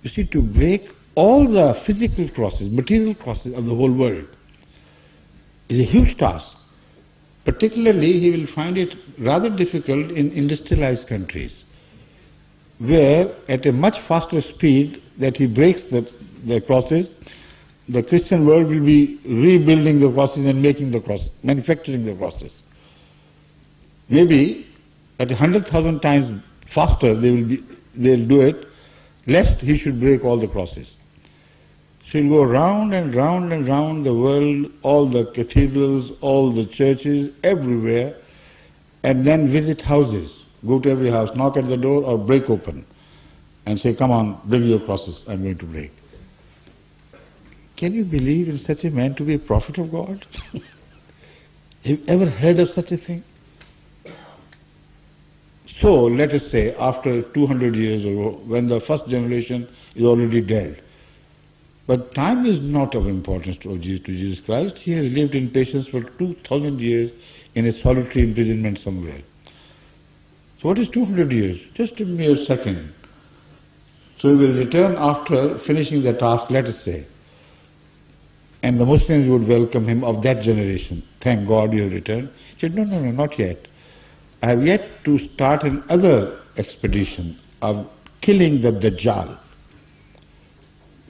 You see, to break all the physical crosses, material crosses of the whole world is a huge task. Particularly, he will find it rather difficult in industrialized countries, where at a much faster speed that he breaks the crosses, the Christian world will be rebuilding the crosses and making the crosses, manufacturing the crosses. Maybe at 100,000 times faster they'll do it, lest he should break all the crosses. So he'll go round and round and round the world, all the cathedrals, all the churches, everywhere, and then visit houses. Go to every house, knock at the door or break open and say, come on, bring your crosses, I'm going to break. Can you believe in such a man to be a prophet of God? Have you ever heard of such a thing? So, let us say, after 200 years ago, when the first generation is already dead, but time is not of importance to Jesus Christ. He has lived in patience for 2,000 years in a solitary imprisonment somewhere. So what is 200 years? Just a mere second. So he will return after finishing the task, let us say. And the Muslims would welcome him of that generation. Thank God you have returned. He said, no, not yet. I have yet to start another expedition of killing the Dajjal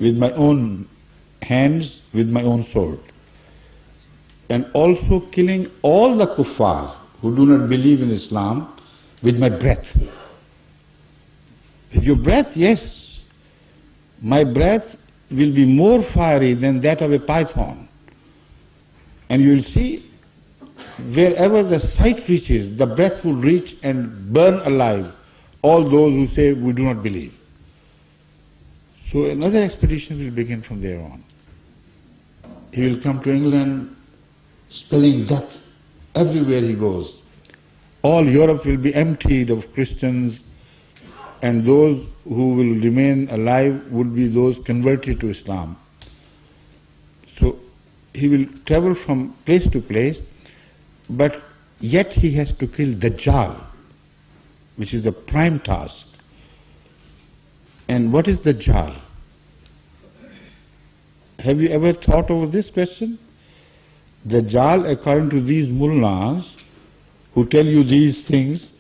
with my own hands, with my own sword. And also killing all the kuffar who do not believe in Islam with my breath. With your breath, yes. My breath will be more fiery than that of a python. And you will see, wherever the sight reaches, the breath will reach and burn alive all those who say we do not believe. So another expedition will begin from there on. He will come to England spelling death everywhere he goes. All Europe will be emptied of Christians, and those who will remain alive would be those converted to Islam. So he will travel from place to place, but yet he has to kill Dajjal, which is the prime task. And what is Dajjal? Have you ever thought over this question? Dajjal, according to these mullahs who tell you these things,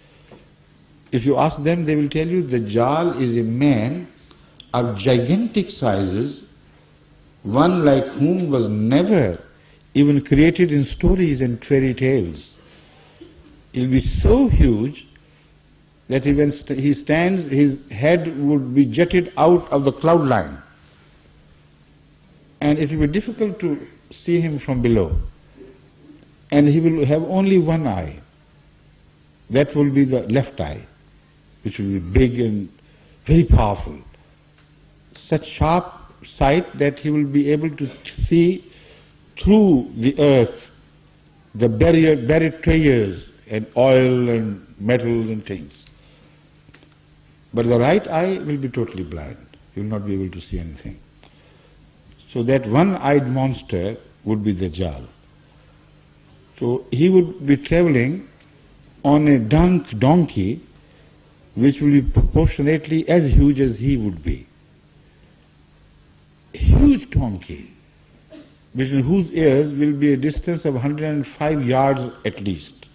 if you ask them, they will tell you Dajjal is a man of gigantic sizes, one like whom was never even created in stories and fairy tales. He will be so huge that when he stands, his head would be jutted out of the cloud line. And it will be difficult to see him from below. And he will have only one eye. That will be the left eye, which will be big and very powerful. Such sharp sight that he will be able to see through the earth, the buried treasures and oil and metals and things. But the right eye will be totally blind. He will not be able to see anything. So that one-eyed monster would be Dajjal. So he would be traveling on a donkey which will be proportionately as huge as he would be. A huge donkey, between whose ears will be a distance of 105 yards at least.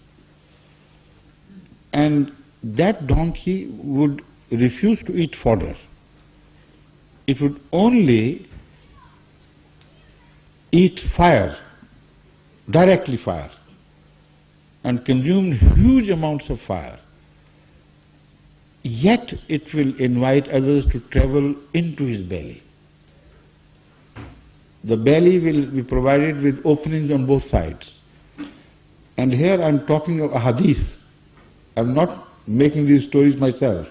And that donkey would refuse to eat fodder. It would only eat fire, directly fire, and consume huge amounts of fire. Yet it will invite others to travel into his belly. The belly will be provided with openings on both sides. And here I am talking of a hadith. I am not making these stories myself.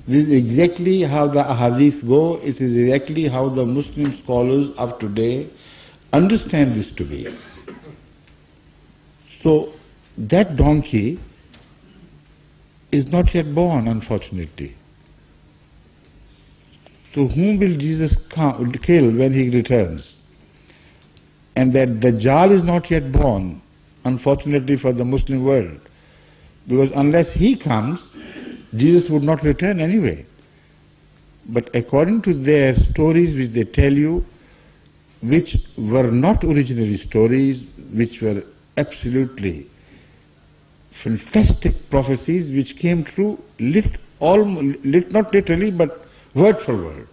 This is exactly how the hadith go. It is exactly how the Muslim scholars of today understand this to be. So that donkey is not yet born, unfortunately. So whom will Jesus kill when he returns? And that Dajjal is not yet born, unfortunately for the Muslim world. Because unless he comes, Jesus would not return anyway. but according to their stories which they tell you, which were not originally stories, which were absolutely fantastic prophecies which came true, not literally but word for word.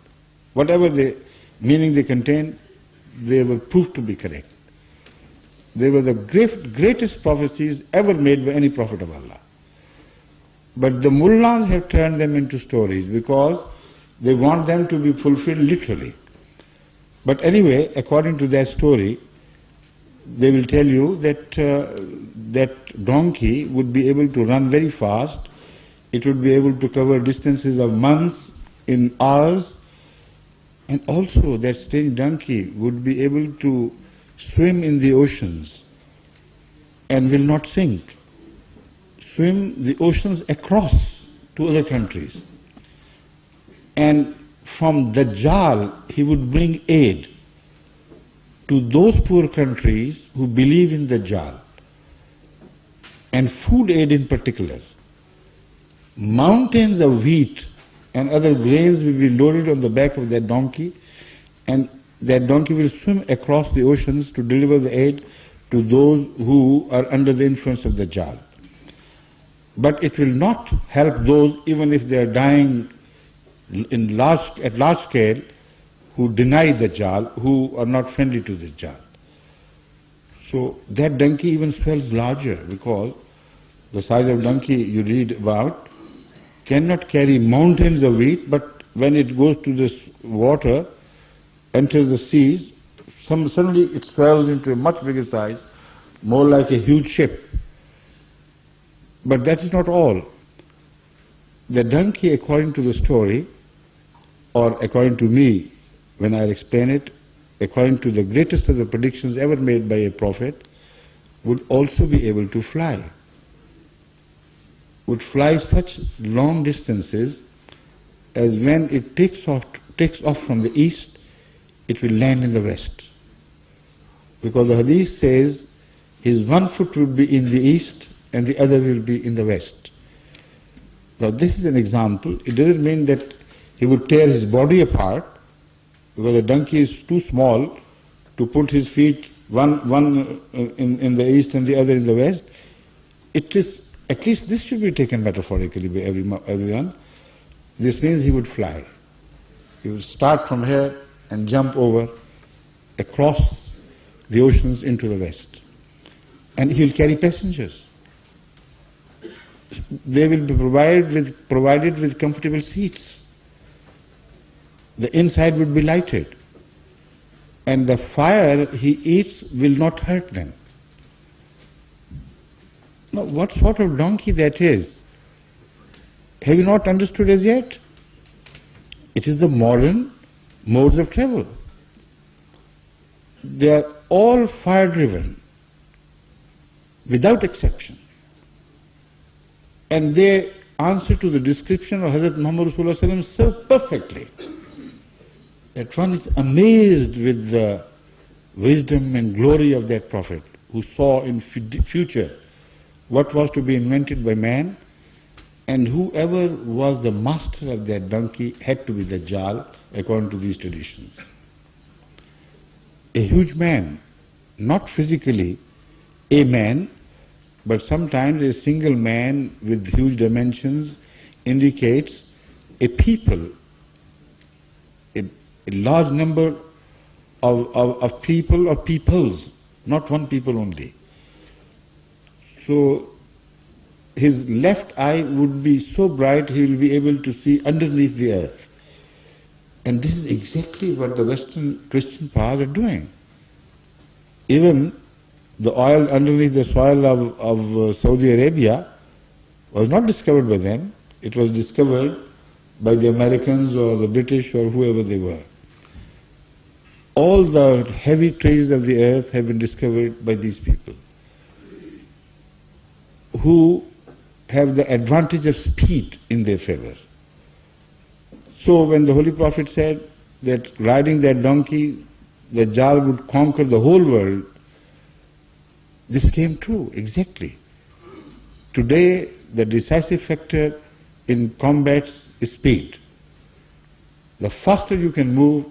Whatever the meaning they contained, they were proved to be correct. They were the greatest prophecies ever made by any prophet of Allah. But the mullahs have turned them into stories because they want them to be fulfilled literally. But anyway, according to their story, they will tell you that that donkey would be able to run very fast. It would be able to cover distances of months in hours. And also that strange donkey would be able to swim in the oceans and will not sink. Swim the oceans across to other countries. And from Dajjal, he would bring aid to those poor countries who believe in Dajjal, and food aid in particular. Mountains of wheat and other grains will be loaded on the back of that donkey, and that donkey will swim across the oceans to deliver the aid to those who are under the influence of Dajjal. But it will not help those, even if they are dying at large scale, who deny Dajjal, who are not friendly to Dajjal. So that donkey even swells larger, because the size of donkey you read about cannot carry mountains of wheat, but when it goes to this water, enters the seas, suddenly it swells into a much bigger size, more like a huge ship. But that is not all. The donkey, according to the story, or according to me, when I explain it, according to the greatest of the predictions ever made by a prophet, would also be able to fly. Would fly such long distances as when it takes off from the east, it will land in the west. Because the Hadith says his one foot will be in the east and the other will be in the west. Now this is an example. It doesn't mean that he would tear his body apart, because the donkey is too small to put his feet one in the east and the other in the west. It is, at least this should be taken metaphorically by everyone. This means he would fly. He would start from here and jump over across the oceans into the west. And he will carry passengers. They will be provided with comfortable seats. The inside would be lighted. And the fire he eats will not hurt them. Now, what sort of donkey that is? Have you not understood as yet? It is the modern modes of travel. They are all fire-driven, without exception. And they answer to the description of Hazrat Muhammad Rasulullah so perfectly that one is amazed with the wisdom and glory of that Prophet, who saw in future what was to be invented by man, and whoever was the master of that donkey had to be Dajjal, according to these traditions. A huge man, not physically a man, but sometimes a single man with huge dimensions indicates a people, a large number of people or peoples, not one people only. So his left eye would be so bright he will be able to see underneath the earth. And this is exactly what the Western Christian powers are doing. Even the oil underneath the soil of Saudi Arabia was not discovered by them. It was discovered by the Americans or the British or whoever they were. All the heavy treasures of the earth have been discovered by these people, who have the advantage of speed in their favor. So when the Holy Prophet said that riding that donkey, the Dajjal would conquer the whole world, this came true, exactly. Today, the decisive factor in combats is speed. the faster you can move,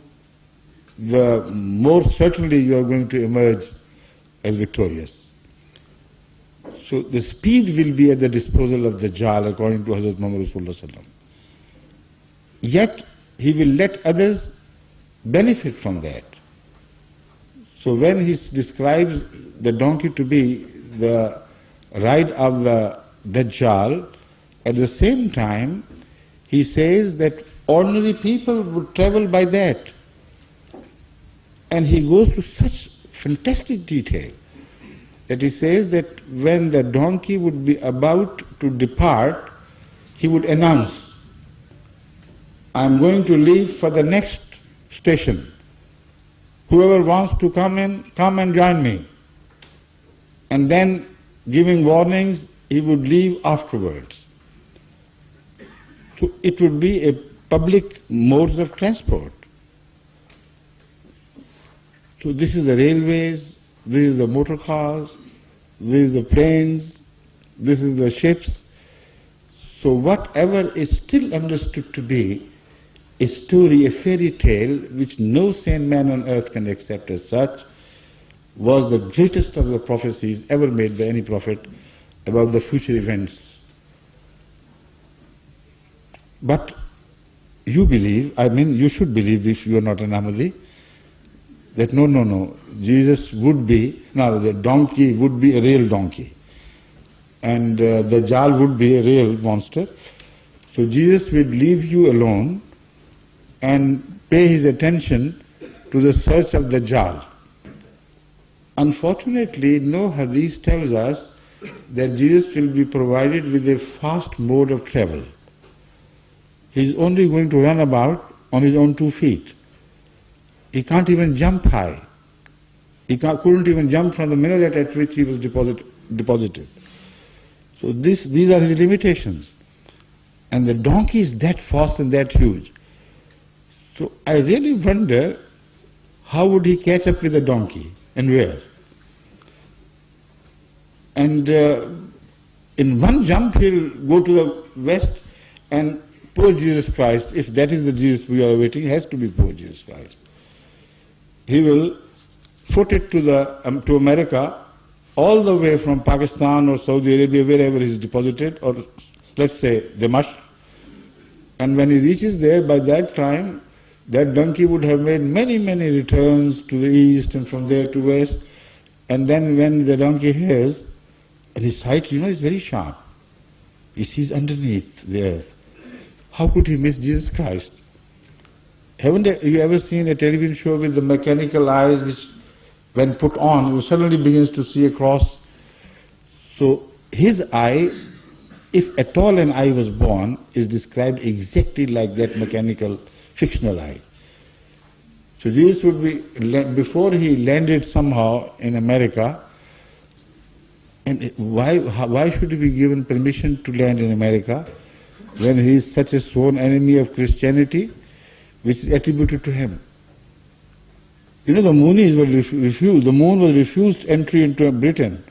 the more certainly you are going to emerge as victorious. So the speed will be at the disposal of the Dajjal, according to Hazrat Muhammad Rasulullah Sallam. Yet he will let others benefit from that. So when he describes the donkey to be the ride of the Dajjal, at the same time he says that ordinary people would travel by that. And he goes to such fantastic detail that he says that when the donkey would be about to depart, he would announce, "I am going to leave for the next station. Whoever wants to come and join me." And then, giving warnings, he would leave afterwards. So it would be a public modes of transport. So this is the railways, this is the motor cars, this is the planes, this is the ships. So whatever is still understood to be a story, a fairy tale, which no sane man on earth can accept as such, was the greatest of the prophecies ever made by any prophet about the future events. But you believe, I mean you should believe if you are not an Ahmadi, that no, Jesus would be, now the donkey would be a real donkey. And the Dajjal would be a real monster. So Jesus would leave you alone and pay his attention to the search of the Dajjal. Unfortunately, no hadith tells us that Jesus will be provided with a fast mode of travel. He is only going to run about on his own 2 feet. He can't even jump high. He couldn't even jump from the minaret at which he was deposited. So these are his limitations. And the donkey is that fast and that huge. So I really wonder, how would he catch up with the donkey and where? And in one jump he'll go to the west, and poor Jesus Christ, if that is the Jesus we are awaiting, has to be poor Jesus Christ. He will foot it to America, all the way from Pakistan or Saudi Arabia, wherever he is deposited, or let's say Damascus. And when he reaches there, by that time, that donkey would have made many returns to the east and from there to west. And then when the donkey hears, and his sight, is very sharp. He sees underneath the earth. How could he miss Jesus Christ? Haven't you ever seen a television show with the mechanical eyes which, when put on, suddenly begins to see across? So his eye, if at all an eye was born, is described exactly like that mechanical, fictional eye. So Jesus would be, before he landed somehow in America, and why should he be given permission to land in America when he is such a sworn enemy of Christianity, which is attributed to him? The Moonies were refused. The Moon was refused entry into Britain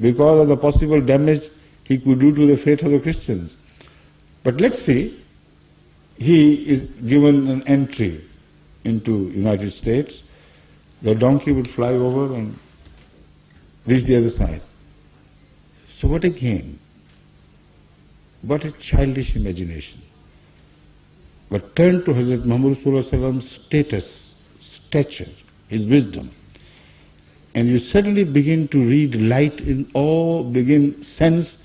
because of the possible damage he could do to the faith of the Christians. But let's see, he is given an entry into United States. The donkey would fly over and reach the other side. So what a game. What a childish imagination. But turn to Hazrat Muhammad Rasulullah Sallam's stature, his wisdom, and you suddenly begin to read light in all, begin sense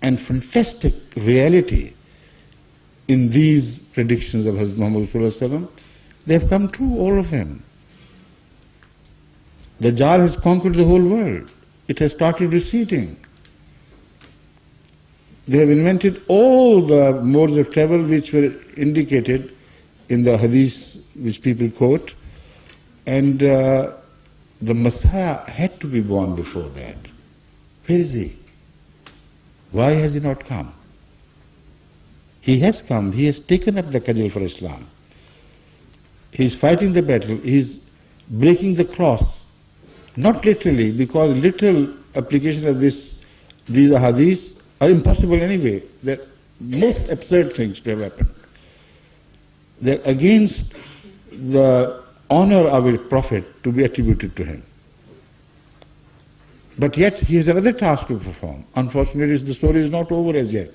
and fantastic reality in these predictions of Hazrat Muhammad Rasulullah Sallam. They have come true, all of them. The Dajjal has conquered the whole world. It has started receding. They have invented all the modes of travel which were indicated in the Hadith which people quote, and the Messiah had to be born before that. Where is he? Why has he not come? He has come. He has taken up the cudgel for Islam. He is fighting the battle. He is breaking the cross. Not literally, because literal application of these hadiths are impossible anyway. They're most absurd things to have happened. they're against the honor of a prophet to be attributed to him. But yet he has another task to perform. Unfortunately, the story is not over as yet.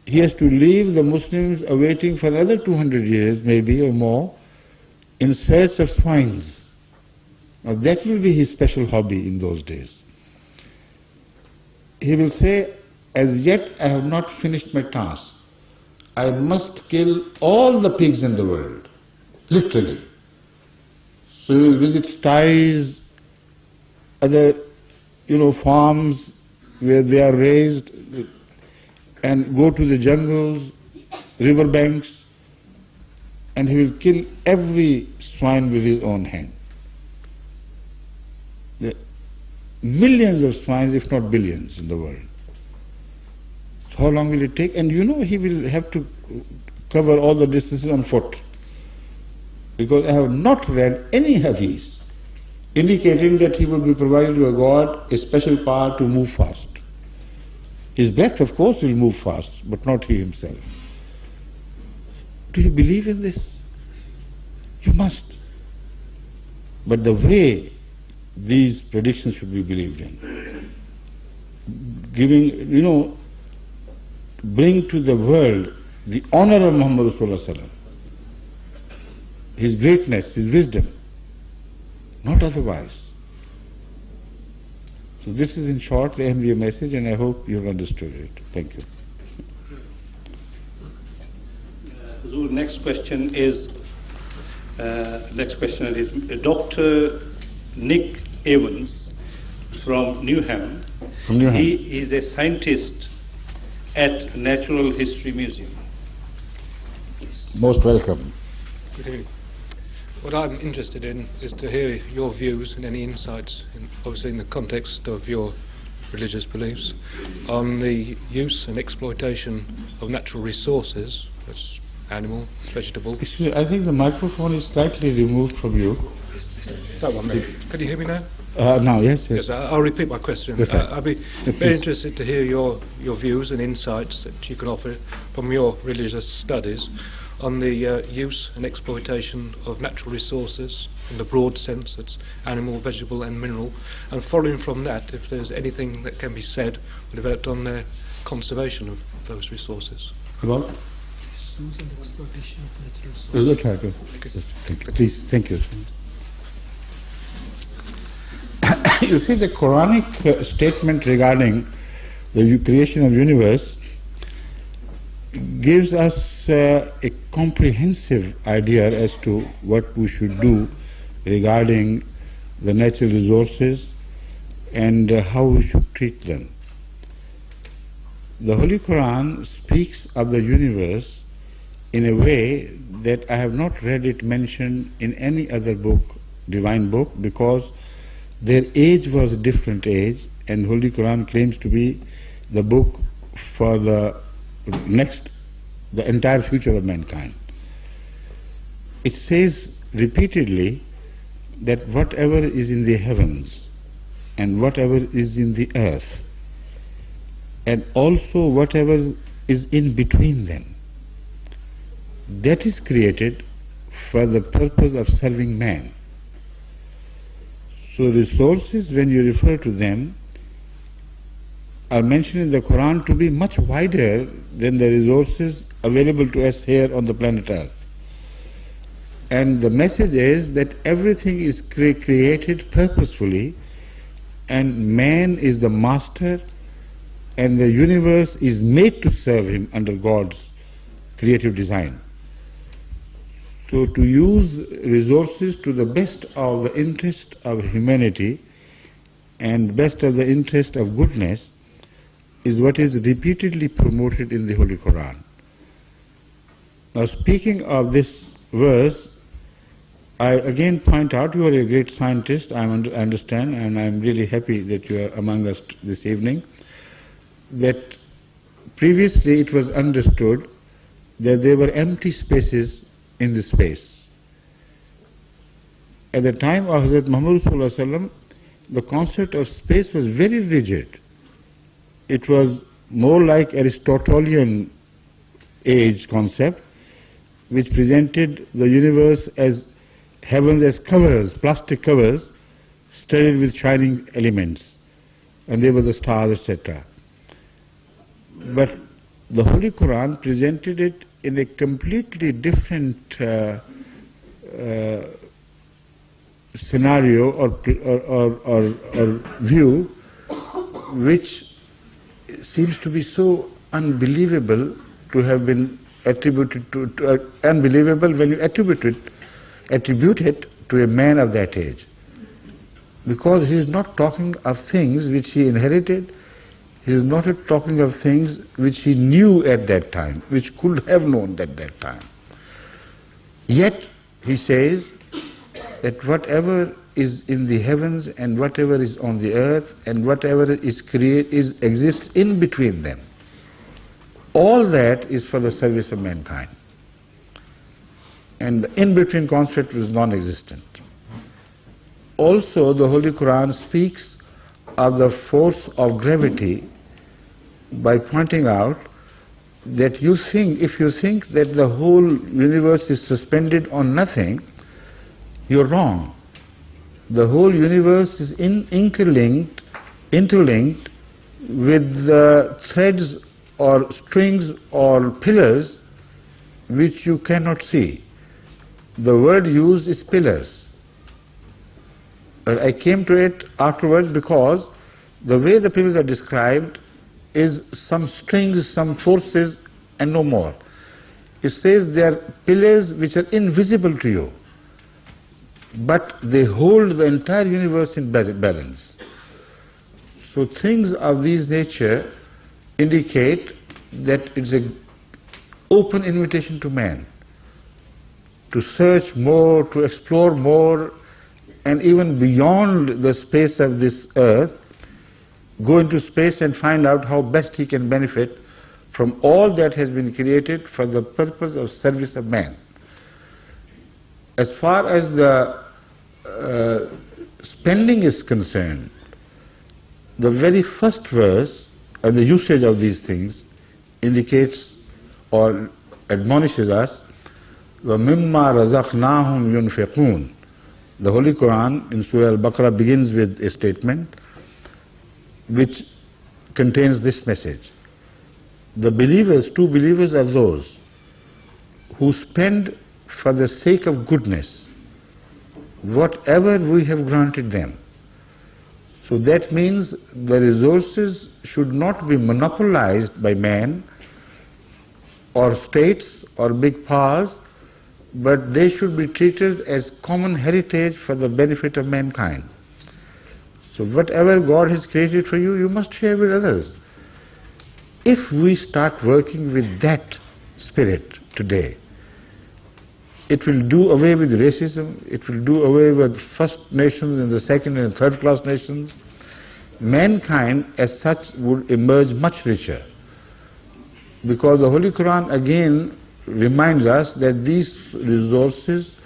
He has to leave the Muslims awaiting for another 200 years, maybe, or more, in search of swines. Now that will be his special hobby in those days. He will say, as yet I have not finished my task. I must kill all the pigs in the world, literally. So he will visit sties, other, farms where they are raised, and go to the jungles, river banks, and he will kill every swine with his own hand. There are millions of swines, if not billions, in the world. So how long will it take? And he will have to cover all the distances on foot. Because I have not read any hadith indicating that he will be provided to a God a special power to move fast. His breath, of course, will move fast, but not he himself. Do you believe in this? You must. But the way these predictions should be believed in, giving, bring to the world the honor of Muhammad Rasulullah, his greatness, his wisdom, not otherwise. So this is in short the Ahmadiyya message, and I hope you have understood it. Thank you. Huzur, next question is Dr. Nick Evans from Newham. He is a scientist at Natural History Museum. Please. Most welcome. Good evening. What I'm interested in is to hear your views and any insights, obviously in the context of your religious beliefs, on the use and exploitation of natural resources, that's animal, vegetable. Excuse me, I think the microphone is slightly removed from you. That one, maybe. Can you hear me now? Now, yes. Yes, I'll repeat my question. I'd be very interested to hear your views and insights that you can offer from your religious studies on the use and exploitation of natural resources in the broad sense, that's animal, vegetable and mineral, and following from that, if there's anything that can be said or developed on the conservation of those resources. About? Use and exploitation of natural resources. Please, thank you. You see, the Quranic statement regarding the creation of the universe gives us a comprehensive idea as to what we should do regarding the natural resources and how we should treat them. The Holy Quran speaks of the universe in a way that I have not read it mentioned in any other book, divine book, because their age was a different age, and Holy Quran claims to be the book for the entire future of mankind. It says repeatedly that whatever is in the heavens and whatever is in the earth, and also whatever is in between them, that is created for the purpose of serving man. So resources, when you refer to them, are mentioned in the Quran to be much wider than the resources available to us here on the planet Earth. And the message is that everything is created purposefully, and man is the master, and the universe is made to serve him under God's creative design. So to use resources to the best of the interest of humanity and best of the interest of goodness is what is repeatedly promoted in the Holy Quran. Now, speaking of this verse, I again point out, you are a great scientist, I understand, and I'm really happy that you are among us this evening, that previously it was understood that there were empty spaces in the space. At the time of Hazrat Muhammad Sallallahu Alaihi Wasallam, the concept of space was very rigid. It was more like Aristotelian age concept, which presented the universe as heavens as covers, plastic covers, studded with shining elements, and they were the stars, etc. But the Holy Quran presented it in a completely different scenario or view, which seems to be so unbelievable to have been attributed to unbelievable when you attribute it to a man of that age. Because he is not talking of things which he inherited, he is not talking of things which he knew at that time, which could have known at that time. Yet he says that whatever is in the heavens and whatever is on the earth and whatever is exists in between them, all that is for the service of mankind. And the in-between concept is non-existent. Also, the Holy Quran speaks of the force of gravity by pointing out that if you think that the whole universe is suspended on nothing, you're wrong. The whole universe is interlinked with the threads or strings or pillars which you cannot see. The word used is pillars. But I came to it afterwards because the way the pillars are described is some strings, some forces, and no more. It says they are pillars which are invisible to you, but they hold the entire universe in balance. So things of this nature indicate that it's an open invitation to man to search more, to explore more, and even beyond the space of this earth, go into space and find out how best he can benefit from all that has been created for the purpose of service of man. As far as the spending is concerned, the very first verse and the usage of these things indicates or admonishes us, وَمِمَّا رَزَقْنَاهُمْ يُنْفِقُونَ. The Holy Quran in Surah Al-Baqarah begins with a statement which contains this message. The believers, true believers, are those who spend for the sake of goodness whatever we have granted them. So that means the resources should not be monopolized by man or states or big powers, but they should be treated as common heritage for the benefit of mankind. So whatever God has created for you, you must share with others. If we start working with that spirit today, it will do away with racism, it will do away with first nations and the second and third class nations. Mankind as such would emerge much richer. Because the Holy Quran again reminds us that these resources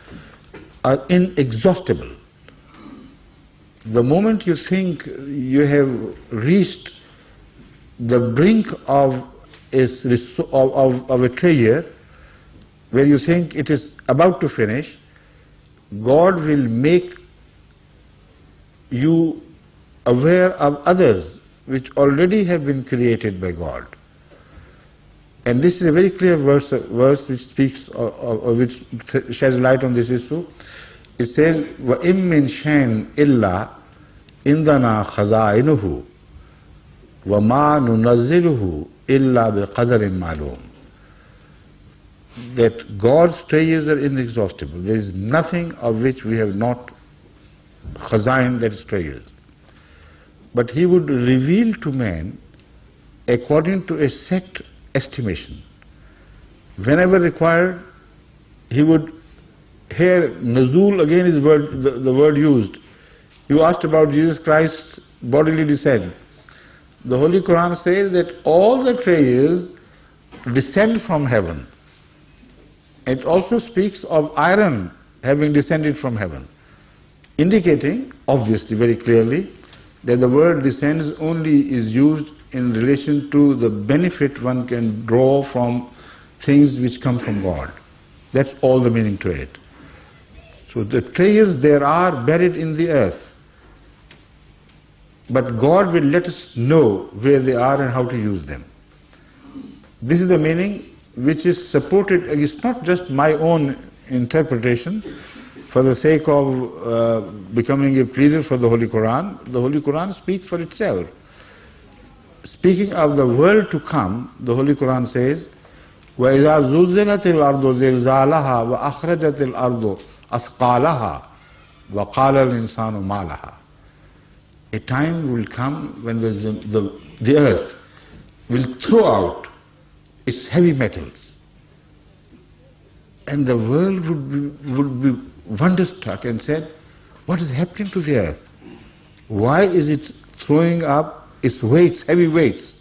are inexhaustible. The moment you think you have reached the brink of a treasure, where you think it is about to finish, God will make you aware of others which already have been created by God. And this is a very clear verse which speaks or which sheds light on this issue. It says, وَإِن مِّن شَيْءٍ إِلَّا إِنْدَنَا خَزَائِنُهُ وَمَا نُنَزِّلُهُ إِلَّا بِقَدَرٍ مَعْلُومٍ. That God's treasures are inexhaustible. There is nothing of which we have not khazain, that is treasures. But He would reveal to man according to a set estimation. Whenever required, He would, here Nuzul again is the word used. You asked about Jesus Christ's bodily descent. The Holy Quran says that all the treasures descend from heaven. It also speaks of iron having descended from heaven, indicating, obviously, very clearly, that the word descends only is used in relation to the benefit one can draw from things which come from God. That's all the meaning to it. So the treasures there are buried in the earth. But God will let us know where they are and how to use them. This is the meaning which is supported. It's not just my own interpretation for the sake of becoming a pleader for the Holy Quran. The Holy Quran speaks for itself. Speaking of the world to come, the Holy Quran says, وَإِذَا زُلْزِلَتِ الْأَرْضُ زِلْزَالَهَا وَأَخْرَجَتِ الْأَرْضُ أَثْقَالَهَا وَقَالَ الْإِنسَانُ مَا لَهَا. A time will come when the earth will throw out its heavy metals. And the world would be wonderstruck and said, what is happening to the earth? Why is it throwing up its weights, heavy weights?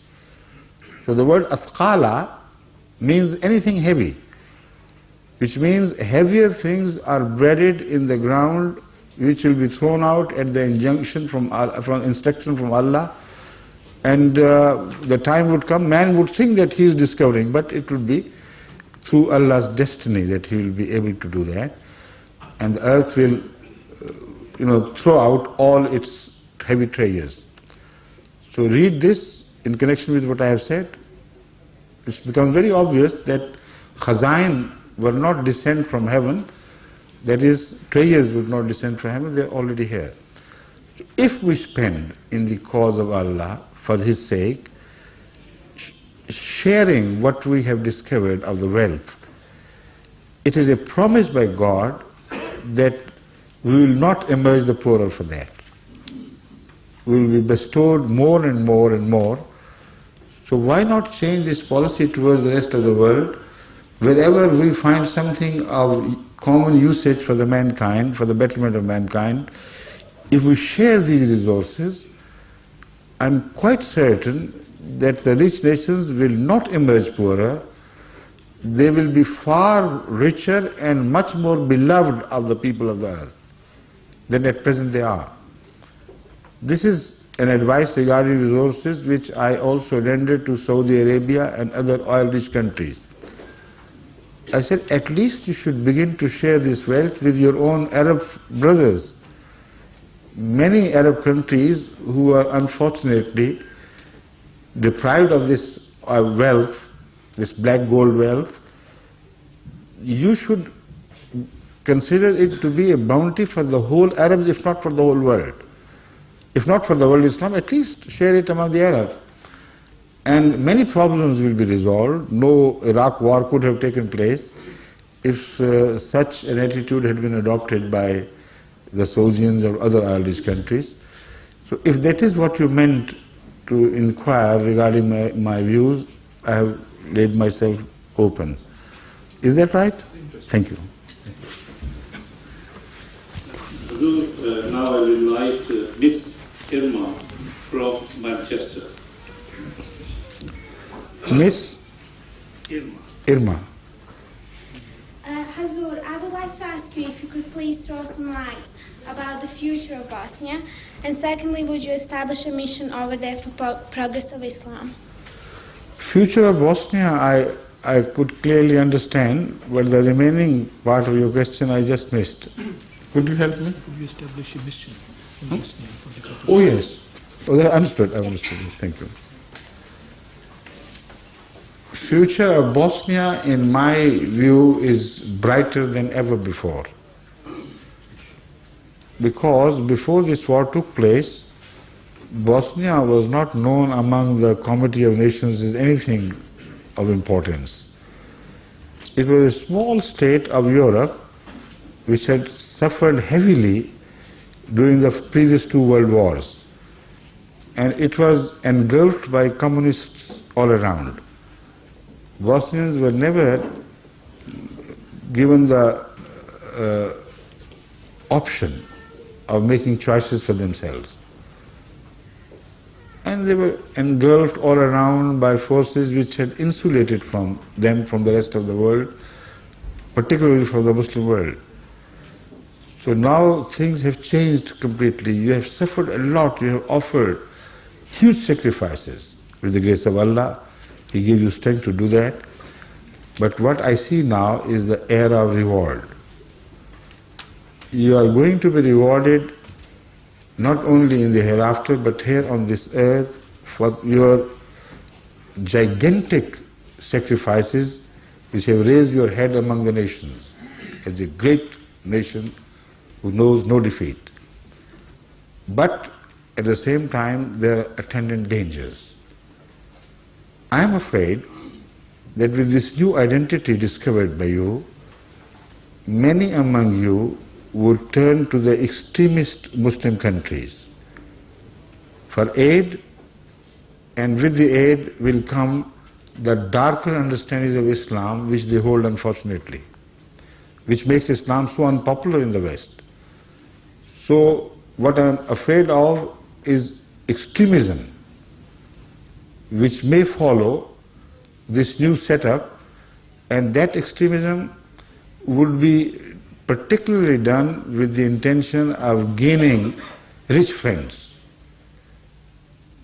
So the word athqala means anything heavy, which means heavier things are buried in the ground, which will be thrown out at the injunction from instruction from Allah. And the time would come, man would think that he is discovering, but it would be through Allah's destiny that he will be able to do that. And the earth will, throw out all its heavy treasures. So read this in connection with what I have said. It's become very obvious that khazain were not descent from heaven, that is, treasures would not descend from heaven, they are already here. So if we spend in the cause of Allah for His sake, sharing what we have discovered of the wealth, it is a promise by God that we will not emerge the poorer for that. We will be bestowed more and more and more. So why not change this policy towards the rest of the world? Wherever we find something of common usage for the mankind, for the betterment of mankind, if we share these resources, I'm quite certain that the rich nations will not emerge poorer. They will be far richer and much more beloved of the people of the earth than at present they are. This is an advice regarding resources which I also rendered to Saudi Arabia and other oil-rich countries. I said, at least you should begin to share this wealth with your own Arab brothers. Many Arab countries who are unfortunately deprived of this wealth, this black gold wealth, you should consider it to be a bounty for the whole Arabs, if not for the whole world. If not for the world Islam, at least share it among the Arabs. And many problems will be resolved. No Iraq war could have taken place if such an attitude had been adopted by the Saudis or other oil-rich countries. So if that is what you meant to inquire regarding my views, I have laid myself open. Is that right? Thank you. Now I will invite Miss Irma from Manchester. Miss Irma. Hazur, I would like to ask you if you could please throw some light about the future of Bosnia, and secondly, would you establish a mission over there for progress of Islam? Future of Bosnia, I could clearly understand, but the remaining part of your question I just missed. Could you help me? Could you establish a mission in Bosnia for the country? Oh yes. Oh, I understood. Thank you. Future of Bosnia, in my view, is brighter than ever before. Because before this war took place, Bosnia was not known among the Committee of Nations as anything of importance. It was a small state of Europe which had suffered heavily during the previous two world wars. And it was engulfed by communists all around. Bosnians were never given the option of making choices for themselves. And they were engulfed all around by forces which had insulated them from the rest of the world, particularly from the Muslim world. So now things have changed completely. You have suffered a lot, you have offered huge sacrifices. With the grace of Allah, He gave you strength to do that. But what I see now is the era of reward. You are going to be rewarded not only in the hereafter, but here on this earth for your gigantic sacrifices which have raised your head among the nations as a great nation who knows no defeat. But at the same time, there are attendant dangers. I am afraid that with this new identity discovered by you, many among you would turn to the extremist Muslim countries for aid, and with the aid will come the darker understandings of Islam which they hold, unfortunately, which makes Islam so unpopular in the West. So what I am afraid of is extremism which may follow this new setup, and that extremism would be particularly done with the intention of gaining rich friends.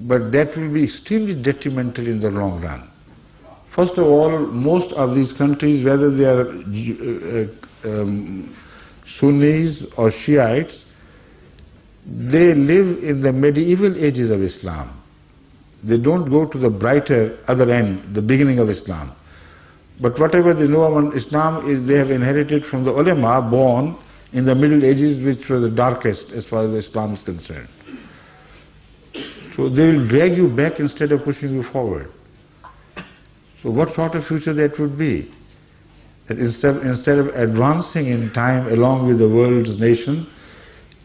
But that will be extremely detrimental in the long run. First of all, most of these countries, whether they are Sunnis or Shiites, they live in the medieval ages of Islam. They don't go to the brighter other end, the beginning of Islam. But whatever they know about Islam is they have inherited from the ulama born in the Middle Ages, which were the darkest as far as Islam is concerned. So they will drag you back instead of pushing you forward. So what sort of future that would be? That instead of advancing in time along with the world's nation,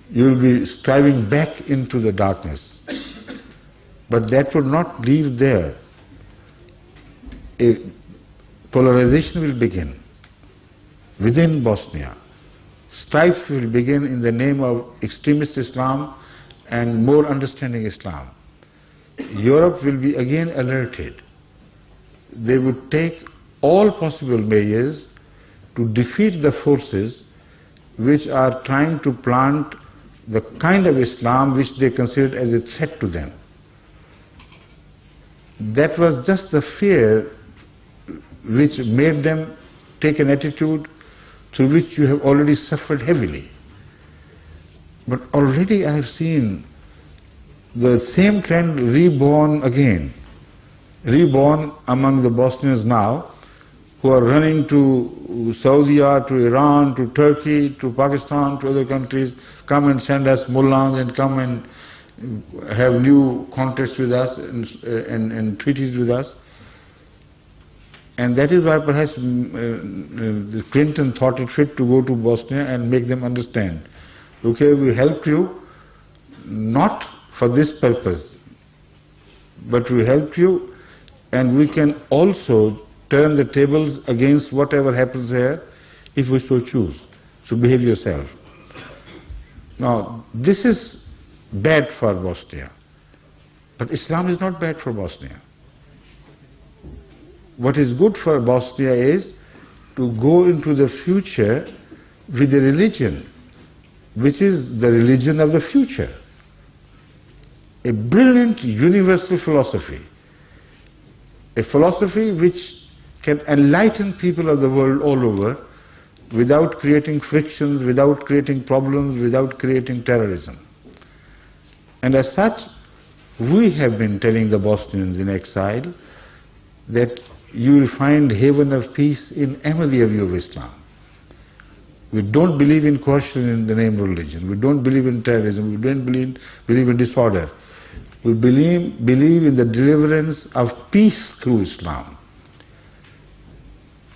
you will be striving back into the darkness. But that would not leave there. A polarization will begin within Bosnia. Strife will begin in the name of extremist Islam and more understanding Islam. Europe will be again alerted. They would take all possible measures to defeat the forces which are trying to plant the kind of Islam which they considered as a threat to them. That was just the fear which made them take an attitude through which you have already suffered heavily. But already I have seen the same trend reborn again, reborn among the Bosnians now, who are running to Saudi, to Iran, to Turkey, to Pakistan, to other countries, come and send us mullahs and come and have new contacts with us and treaties with us. And that is why perhaps Clinton thought it fit to go to Bosnia and make them understand, okay, we helped you not for this purpose, but we helped you and we can also turn the tables against whatever happens here if we so choose. So behave yourself. Now, this is bad for Bosnia, but Islam is not bad for Bosnia. What is good for Bosnia is to go into the future with a religion which is the religion of the future. A brilliant universal philosophy. A philosophy which can enlighten people of the world all over without creating frictions, without creating problems, without creating terrorism. And as such, we have been telling the Bosnians in exile that you will find haven of peace in Ahmadiyya view of Islam. We don't believe in coercion in the name of religion. We don't believe in terrorism. We don't believe in disorder. We believe in the deliverance of peace through Islam.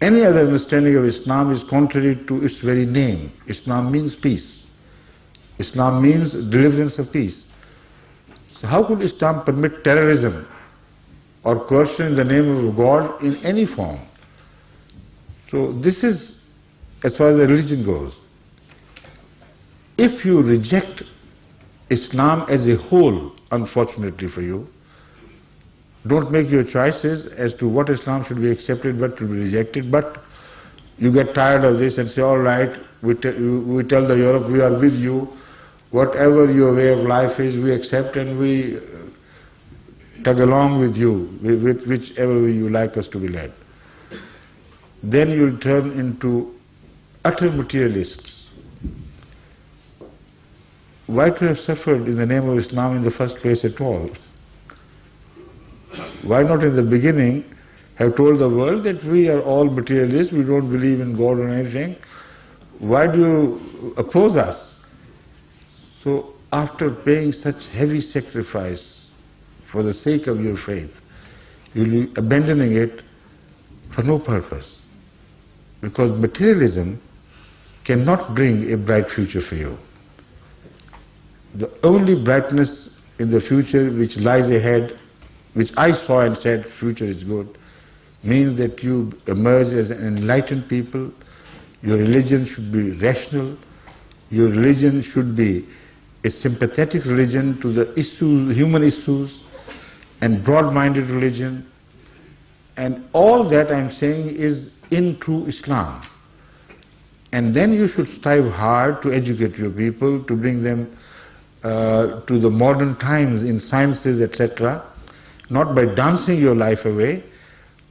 Any other understanding of Islam is contrary to its very name. Islam means peace. Islam means deliverance of peace. So how could Islam permit terrorism or coercion in the name of God in any form? So this is as far as the religion goes. If you reject Islam as a whole, unfortunately for you, don't make your choices as to what Islam should be accepted, what should be rejected, but you get tired of this and say, all right, we tell the Europe, we are with you, whatever your way of life is, we accept and we tag along with you, with whichever way you like us to be led. then you'll turn into utter materialists. Why to have suffered in the name of Islam in the first place at all? Why not in the beginning have told the world that we are all materialists, we don't believe in God or anything? Why do you oppose us? So after paying such heavy sacrifice for the sake of your faith, you'll be abandoning it for no purpose. Because materialism cannot bring a bright future for you. The only brightness in the future which lies ahead, which I saw and said future is good, means that you emerge as an enlightened people. Your religion should be rational. Your religion should be a sympathetic religion to the issues, human issues, and broad-minded religion. And all that I'm saying is in true Islam. And then you should strive hard to educate your people, to bring them to the modern times in sciences, etc., not by dancing your life away,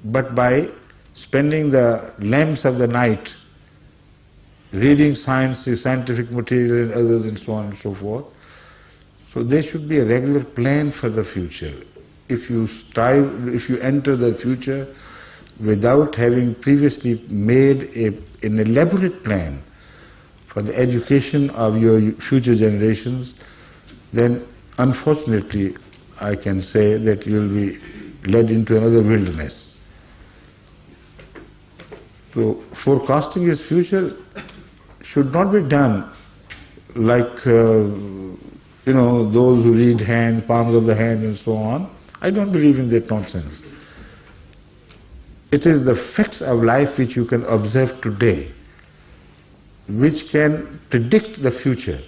but by spending the lamps of the night reading science, scientific material and others and so on and so forth. So there should be a regular plan for the future. If you enter the future without having previously made an elaborate plan for the education of your future generations, then unfortunately I can say that you will be led into another wilderness. So forecasting his future should not be done like those who read palms of the hand and so on. I don't believe in that nonsense. It is the facts of life which you can observe today, which can predict the future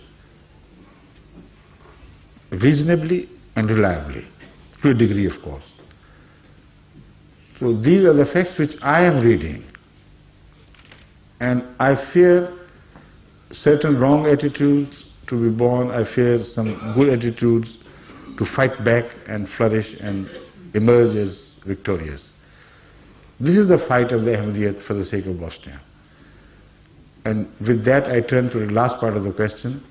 reasonably and reliably, to a degree of course. So these are the facts which I am reading. And I fear certain wrong attitudes to be born. I fear some good attitudes to fight back and flourish and emerge as victorious. This is the fight of the Ahmadiyyat for the sake of Bosnia. And with that I turn to the last part of the question.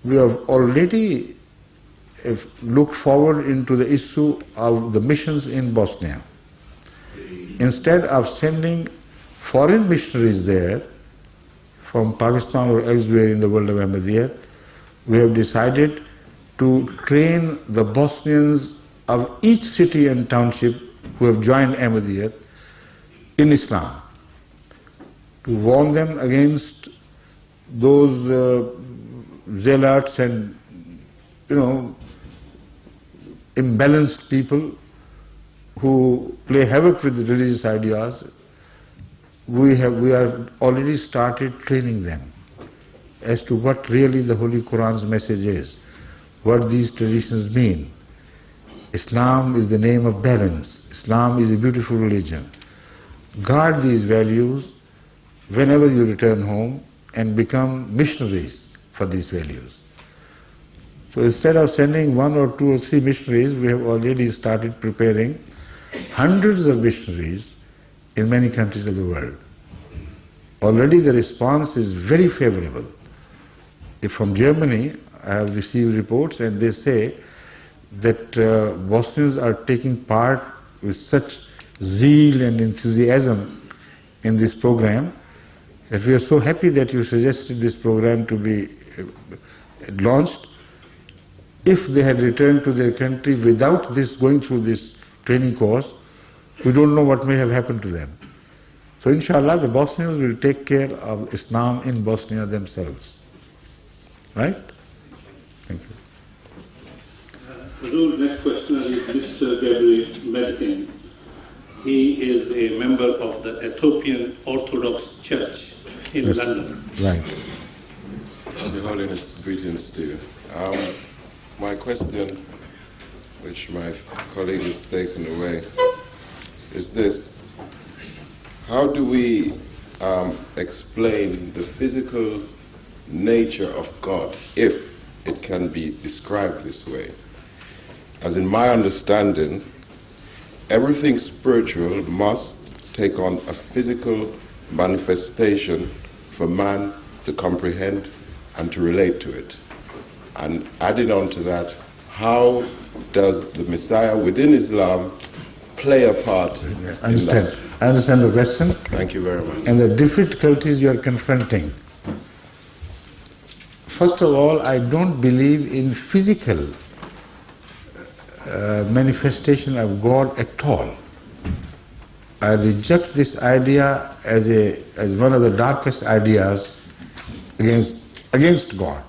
We have already looked forward into the issue of the missions in Bosnia. Instead of sending foreign missionaries there from Pakistan or elsewhere in the world of Ahmadiyyat, we have decided to train the Bosnians of each city and township who have joined Ahmadiyyat in Islam, to warn them against those zealots and imbalanced people who play havoc with the religious ideas. We have already started training them as to what really the Holy Quran's message is, what these traditions mean. Islam is the name of balance. Islam is a beautiful religion. Guard these values whenever you return home and become missionaries for these values. So instead of sending 1 or 2 or 3 missionaries, we have already started preparing hundreds of missionaries in many countries of the world. Already the response is very favorable. From Germany, I have received reports and they say that Bosnians are taking part with such zeal and enthusiasm in this program that we are so happy that you suggested this program to be launched. If they had returned to their country without going through this training course, we don't know what may have happened to them. So inshallah the Bosnians will take care of Islam in Bosnia themselves. Right? Thank you. The next questioner is Mr. Gabriel Medkin. He is a member of the Ethiopian Orthodox Church in London. Right. Your Holiness, greetings to you. My question, which my colleague has taken away, is this. How do we explain the physical nature of God, if it can be described this way? As in my understanding, everything spiritual must, take on a physical manifestation for man to comprehend and to relate to it? And adding on to that, how does the Messiah within Islam play a part in that? I understand the question. Thank you very much. And the difficulties you are confronting. First of all, I don't believe in physical manifestation of God at all. I reject this idea as one of the darkest ideas against God.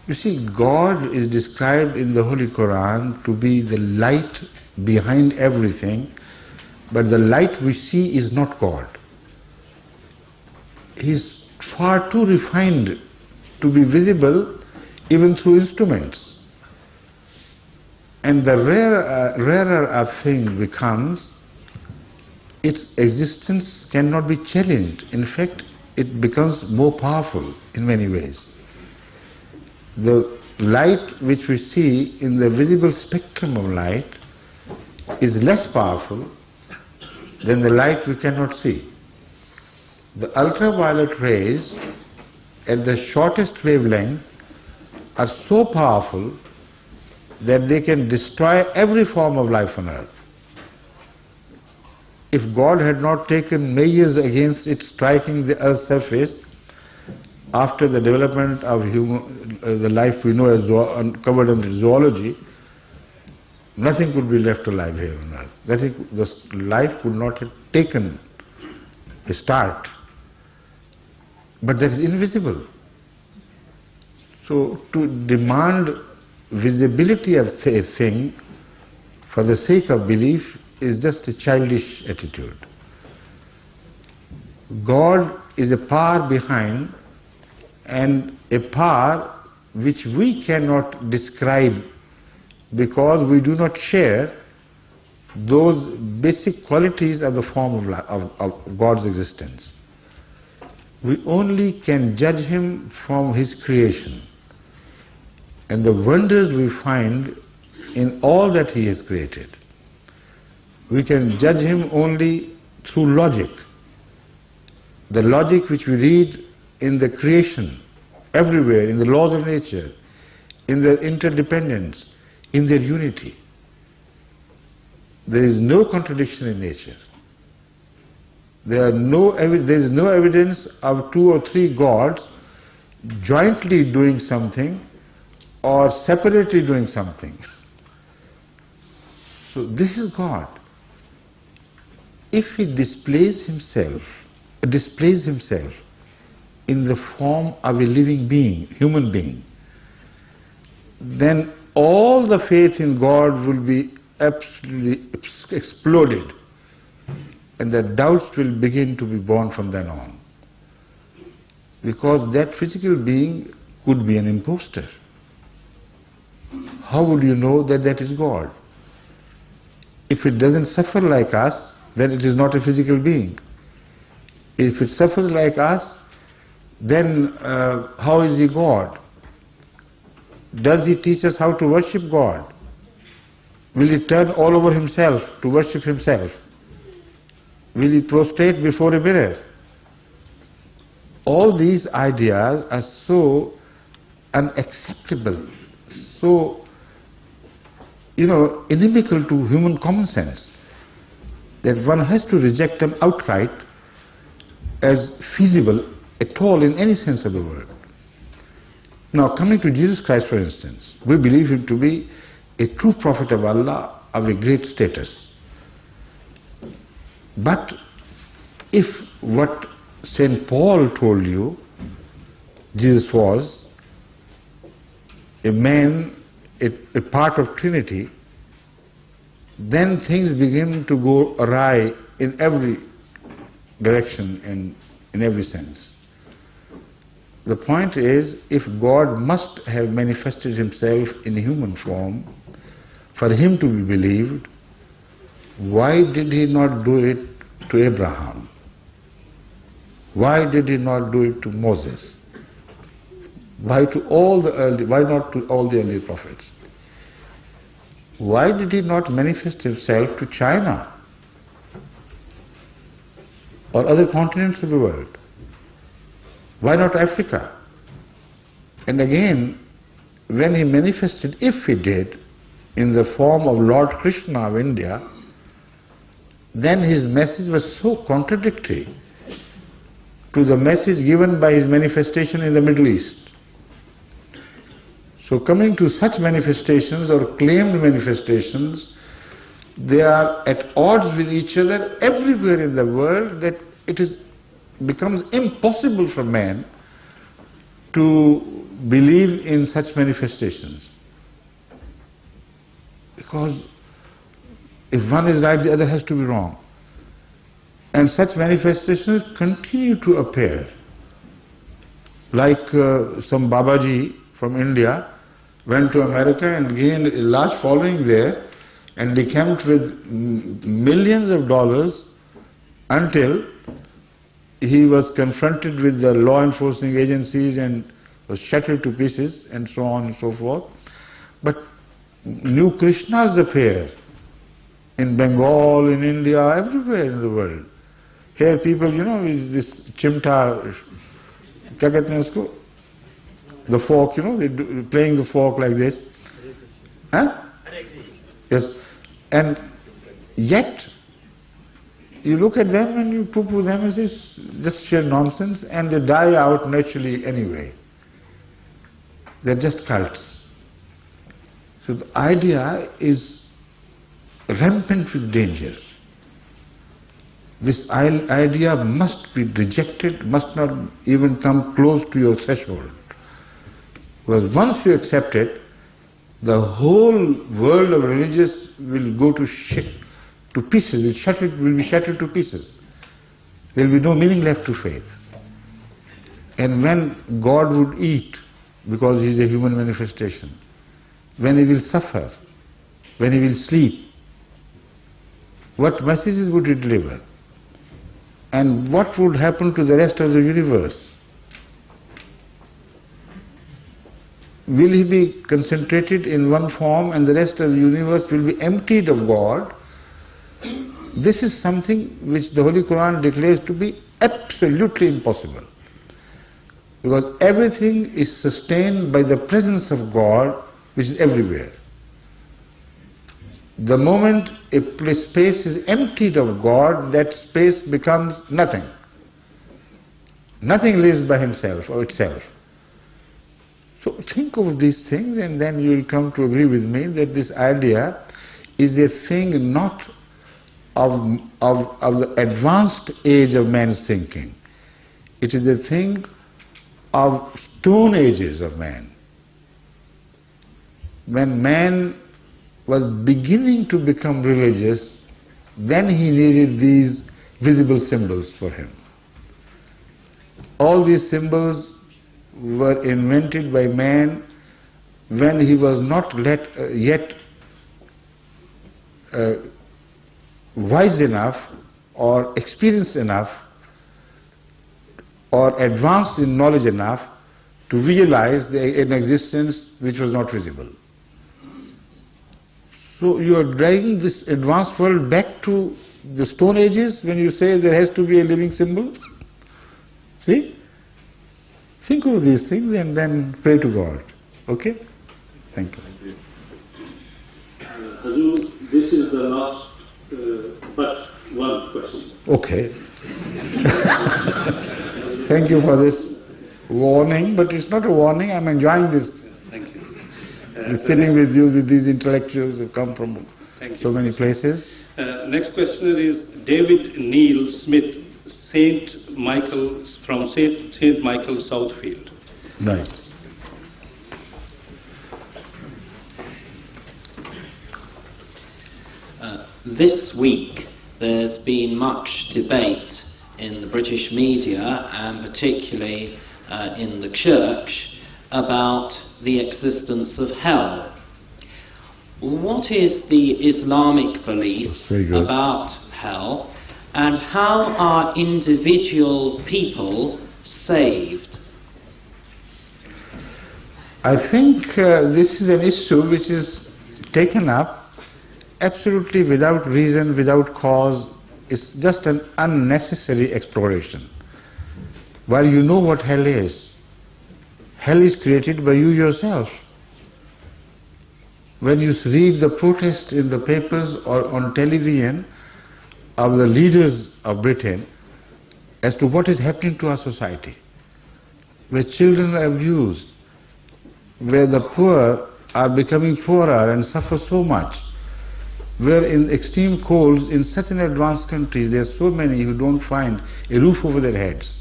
You see, God is described in the Holy Quran to be the light behind everything, but the light we see is not God. He's far too refined to be visible even through instruments. And the rarer a thing becomes, its existence cannot be challenged. In fact, it becomes more powerful in many ways. The light which we see in the visible spectrum of light is less powerful than the light we cannot see. The ultraviolet rays at the shortest wavelength are so powerful that they can destroy every form of life on earth. If God had not taken measures against it striking the earth's surface, after the development of the life we know as uncovered under zoology, nothing could be left alive here on earth. That is, the life could not have taken a start. But that is invisible. So to demand visibility of a thing for the sake of belief is just a childish attitude. God is a power behind, and a power which we cannot describe because we do not share those basic qualities of the form of God's existence. We only can judge Him from His creation and the wonders we find in all that He has created. We can judge Him only through logic. The logic which we read in the creation, everywhere, in the laws of nature, in their interdependence, in their unity. There is no contradiction in nature. There is no evidence of 2 or 3 gods jointly doing something or separately doing something. So this is God. If He displays Himself in the form of a living being, human being, then all the faith in God will be absolutely exploded, and the doubts will begin to be born from then on. Because that physical being could be an imposter. How would you know that that is God? If it doesn't suffer like us, then it is not a physical being. If it suffers like us, then how is He God? Does He teach us how to worship God? Will He turn all over Himself to worship Himself? Will He prostrate before a mirror? All these ideas are so unacceptable, so inimical to human common sense, that one has to reject them outright as feasible at all in any sense of the word. Now, coming to Jesus Christ, for instance, we believe Him to be a true prophet of Allah of a great status. But if what St. Paul told you, Jesus was a man, a part of Trinity, then things begin to go awry in every direction and in every sense. The point is, if God must have manifested Himself in human form for Him to be believed, why did He not do it to Abraham? Why did He not do it to Moses? Why not to all the early prophets? Why did He not manifest Himself to China? or other continents of the world? Why not Africa? And again, when he manifested, if he did, in the form of Lord Krishna of India, then his message was so contradictory to the message given by his manifestation in the Middle East. So coming to such manifestations or claimed manifestations, they are at odds with each other everywhere in the world, that it becomes impossible for man to believe in such manifestations. Because if one is right, the other has to be wrong. And such manifestations continue to appear. Like some Babaji from India went to America and gained a large following there and decamped with millions of dollars until he was confronted with the law enforcing agencies and was shattered to pieces and so on and so forth. But new Krishnas appear in Bengal, in India, everywhere in the world. Here people, you know, this chimta, kya kehte hain usko? The fork, you know, they're playing the fork like this. Huh? Yes. And yet, you look at them and you poo-poo them as it's just sheer nonsense, and they die out naturally anyway. They're just cults. So the idea is rampant with danger. This idea must be rejected, must not even come close to your threshold. Because once you accept it, the whole world of religious will go to pieces, will be shattered to pieces. There will be no meaning left to faith. And when God would eat, because he is a human manifestation, when he will suffer, when he will sleep, what messages would he deliver? And what would happen to the rest of the universe? Will he be concentrated in one form and the rest of the universe will be emptied of God? This is something which the Holy Quran declares to be absolutely impossible. Because everything is sustained by the presence of God, which is everywhere. The moment a space is emptied of God, that space becomes nothing. Nothing lives by himself or itself. So think of these things and then you will come to agree with me that this idea is a thing not of the advanced age of man's thinking. It is a thing of stone ages of man. When man was beginning to become religious, then he needed these visible symbols for him. All these symbols were invented by man when he was not yet wise enough or experienced enough or advanced in knowledge enough to visualize an existence which was not visible. So you are dragging this advanced world back to the Stone Ages when you say there has to be a living symbol. See? Think of these things and then pray to God. Okay? Thank you. Hazur, this is the last but one question. Okay. Thank you for this warning, but it's not a warning. I'm enjoying this. Thank you. Sitting with you, with these intellectuals who come from so many places. Next questioner is David Neil Smith, St. Michael, from St. Michael, Southfield. Right. This week there's been much debate in the British media and particularly in the church about the existence of hell. What is the Islamic belief about hell, and how are individual people saved? I think this is an issue which is taken up absolutely without reason, without cause, is just an unnecessary exploration. While you know what hell is created by you yourself. When you read the protest in the papers or on television of the leaders of Britain as to what is happening to our society, where children are abused, where the poor are becoming poorer and suffer so much, where in extreme colds in such an advanced countries there are so many who don't find a roof over their heads.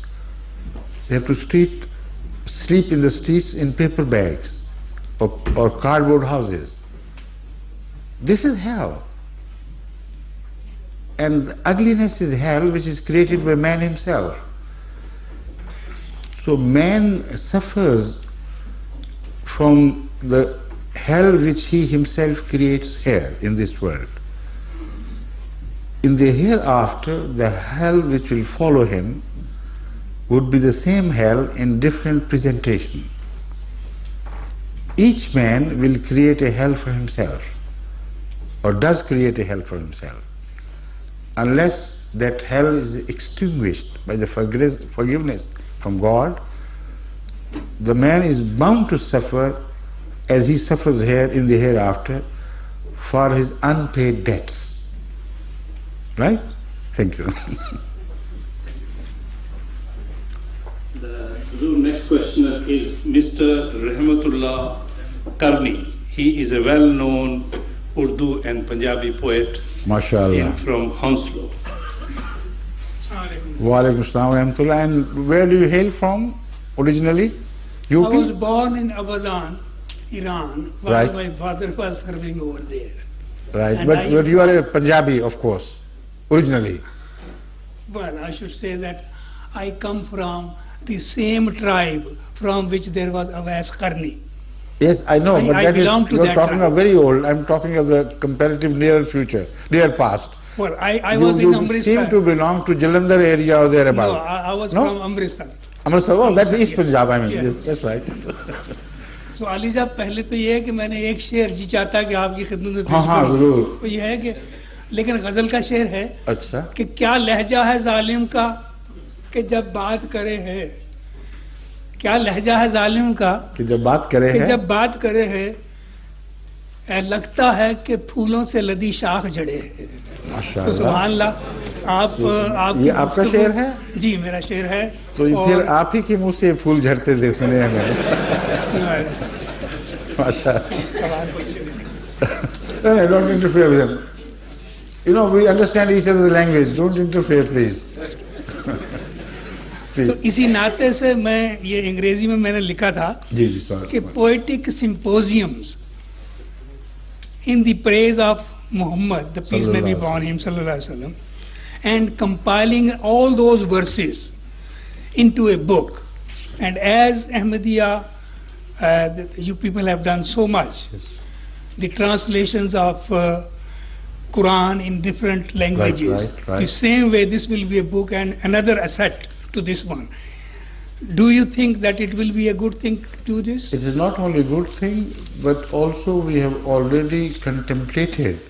They have to sleep in the streets in paper bags or cardboard houses. This is hell. And ugliness is hell, which is created by man himself. So man suffers from the hell which he himself creates here in this world. In the hereafter, the hell which will follow him would be the same hell in different presentation. Each man will create a hell for himself, or does create a hell for himself, unless that hell is extinguished by the forgiveness from God. The man is bound to suffer as he suffers here in the hereafter for his unpaid debts. Right? Thank you. The next questioner is Mr. Rahmatullah Karni. He is a well-known Urdu and Punjabi poet from Hounslow. Wa alaikum assalam wa rahmatullah. And where do you hail from originally? UP? I was born in Abadan, Iran, while my father was serving over there. Right, but you are a Punjabi, of course, originally. Well, I should say that I come from the same tribe from which there was Awais Karni. Yes, I know, but that is, you're talking of very old. I'm talking of the comparative near future, near past. Well, I was in Amritsar. You seem to belong to Jalandhar area or thereabout. No, I was from Amritsar. Amritsar, oh, that's East Punjab, I mean, yes, that's right. So Ali Jab, पहले तो ये है कि मैंने एक शेर जी चाहता कि आपकी खिदमत में पेश करूं। वो ये है कि लेकिन गजल का शेर है अच्छा कि क्या लहजा है जालिम का कि जब बात करे है, क्या लहजा है जालिम का कि जब बात करे है, जब बात करे है, लगता है कि फूलों से लदी शाख जड़े है। तो सुभान अल्लाह, आप ये आपका शेर है? जी मेरा शेर है। तो फिर आप ही के मुंह से फूल झड़ते थे सुने हमें। No, don't interfere with them. You know, we understand each other's language. Don't interfere, please. तो इसी नाते से मैं ये अंग्रेजी में मैंने लिखा था कि poetic symposiums in the praise of Muhammad, the peace may be upon him, sallallahu alaihi wasallam, and compiling all those verses into a book. And as Ahmadiyya, you people have done so much, the translations of Quran in different languages, right. The same way this will be a book and another asset to this one. Do you think that it will be a good thing to do this? It is not only a good thing, but also we have already contemplated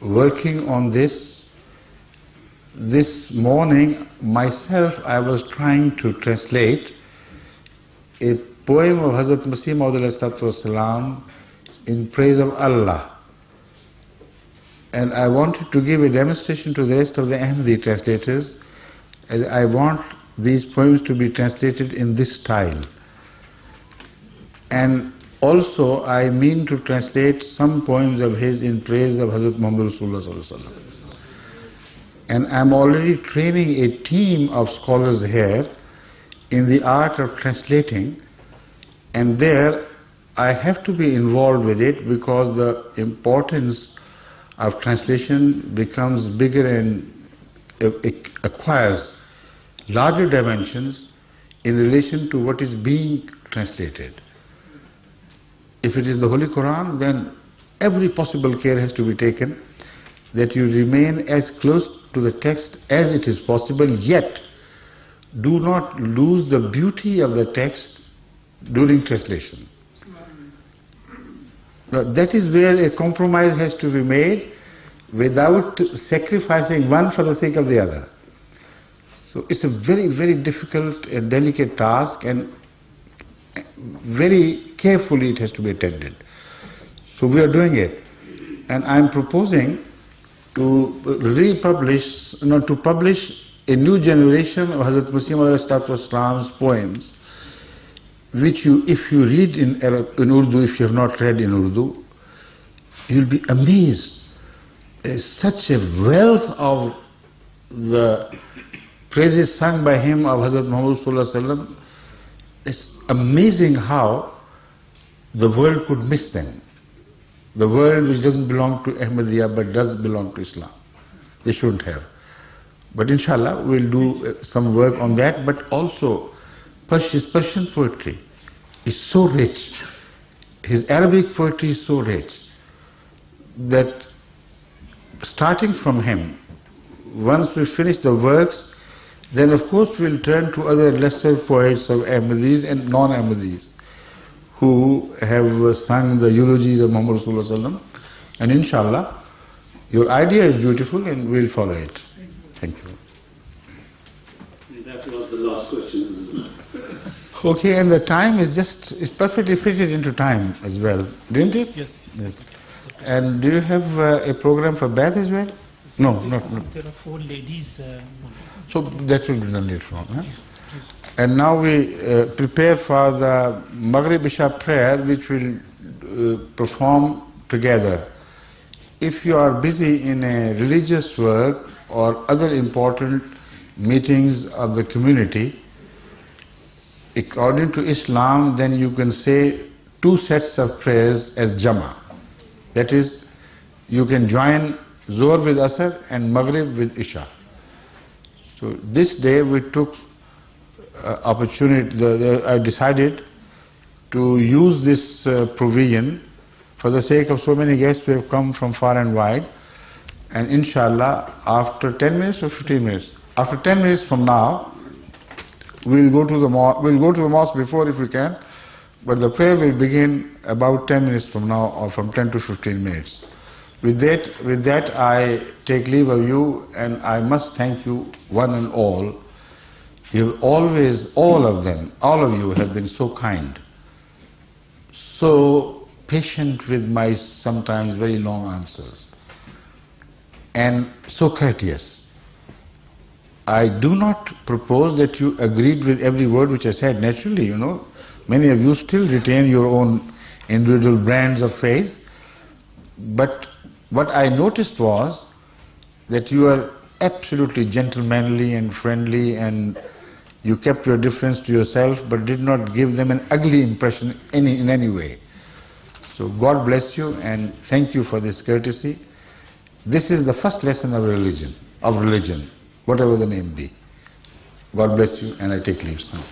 working on this. This morning, myself, I was trying to translate a poem of Hazrat Masih Maud in praise of Allah. And I wanted to give a demonstration to the rest of the Ahmadi translators, as I want these poems to be translated in this style. And also I mean to translate some poems of his in praise of Hazrat Muhammad Rasulullah Sallallahu Alaihi Wasallam. And I'm already training a team of scholars here in the art of translating, and there I have to be involved with it because the importance of translation becomes bigger and it acquires larger dimensions in relation to what is being translated. If it is the Holy Quran, then every possible care has to be taken that you remain as close to the text as it is possible, yet do not lose the beauty of the text during translation. Now, that is where a compromise has to be made, without sacrificing one for the sake of the other. So it's a very, very difficult and delicate task, and very carefully it has to be attended. So we are doing it, and I'm proposing to publish a new generation of Hazrat Muslih's poems, which if you read in Urdu, if you have not read in Urdu, you'll be amazed. Such a wealth of the praises sung by him of Hazrat Muhammad Sallallahu Alaihi Wasallam. It's amazing how the world could miss them. The world which doesn't belong to Ahmadiyya but does belong to Islam. They shouldn't have. But inshallah we'll do some work on that. But also his Persian poetry is so rich. His Arabic poetry is so rich that starting from him, once we finish the works, then of course we'll turn to other lesser poets of Ahmadis and non-Ahmadis who have sung the eulogies of Muhammad Sallallahu Alaihi Wasallam. And inshallah, your idea is beautiful and we'll follow it. Thank you. That was the last question. Okay, and the time is it's perfectly fitted into time as well, didn't it? Yes. Yes. And do you have a program for Bath as well? No, not. There are 4 ladies. So that will be done later on. Huh? And now we prepare for the Maghrib Isha prayer, which we'll perform together. If you are busy in a religious work or other important meetings of the community, according to Islam, then you can say 2 sets of prayers as Jama. That is, you can join Zohr with Asr and Maghrib with Isha. So this day we took opportunity, I decided to use this provision for the sake of so many guests who have come from far and wide. And inshallah, after 10 minutes or 15 minutes, after 10 minutes from now, we'll go to the mosque before if we can, but the prayer will begin about 10 minutes from now, or from 10 to 15 minutes. With that I take leave of you, and I must thank you one and all. You've always, all of you have been so kind, so patient with my sometimes very long answers, and so courteous. I do not propose that you agreed with every word which I said. Naturally, you know, many of you still retain your own individual brands of faith. But what I noticed was that you are absolutely gentlemanly and friendly, and you kept your difference to yourself but did not give them an ugly impression in any way. So God bless you and thank you for this courtesy. This is the first lesson of religion, whatever the name be. God bless you, and I take leave now.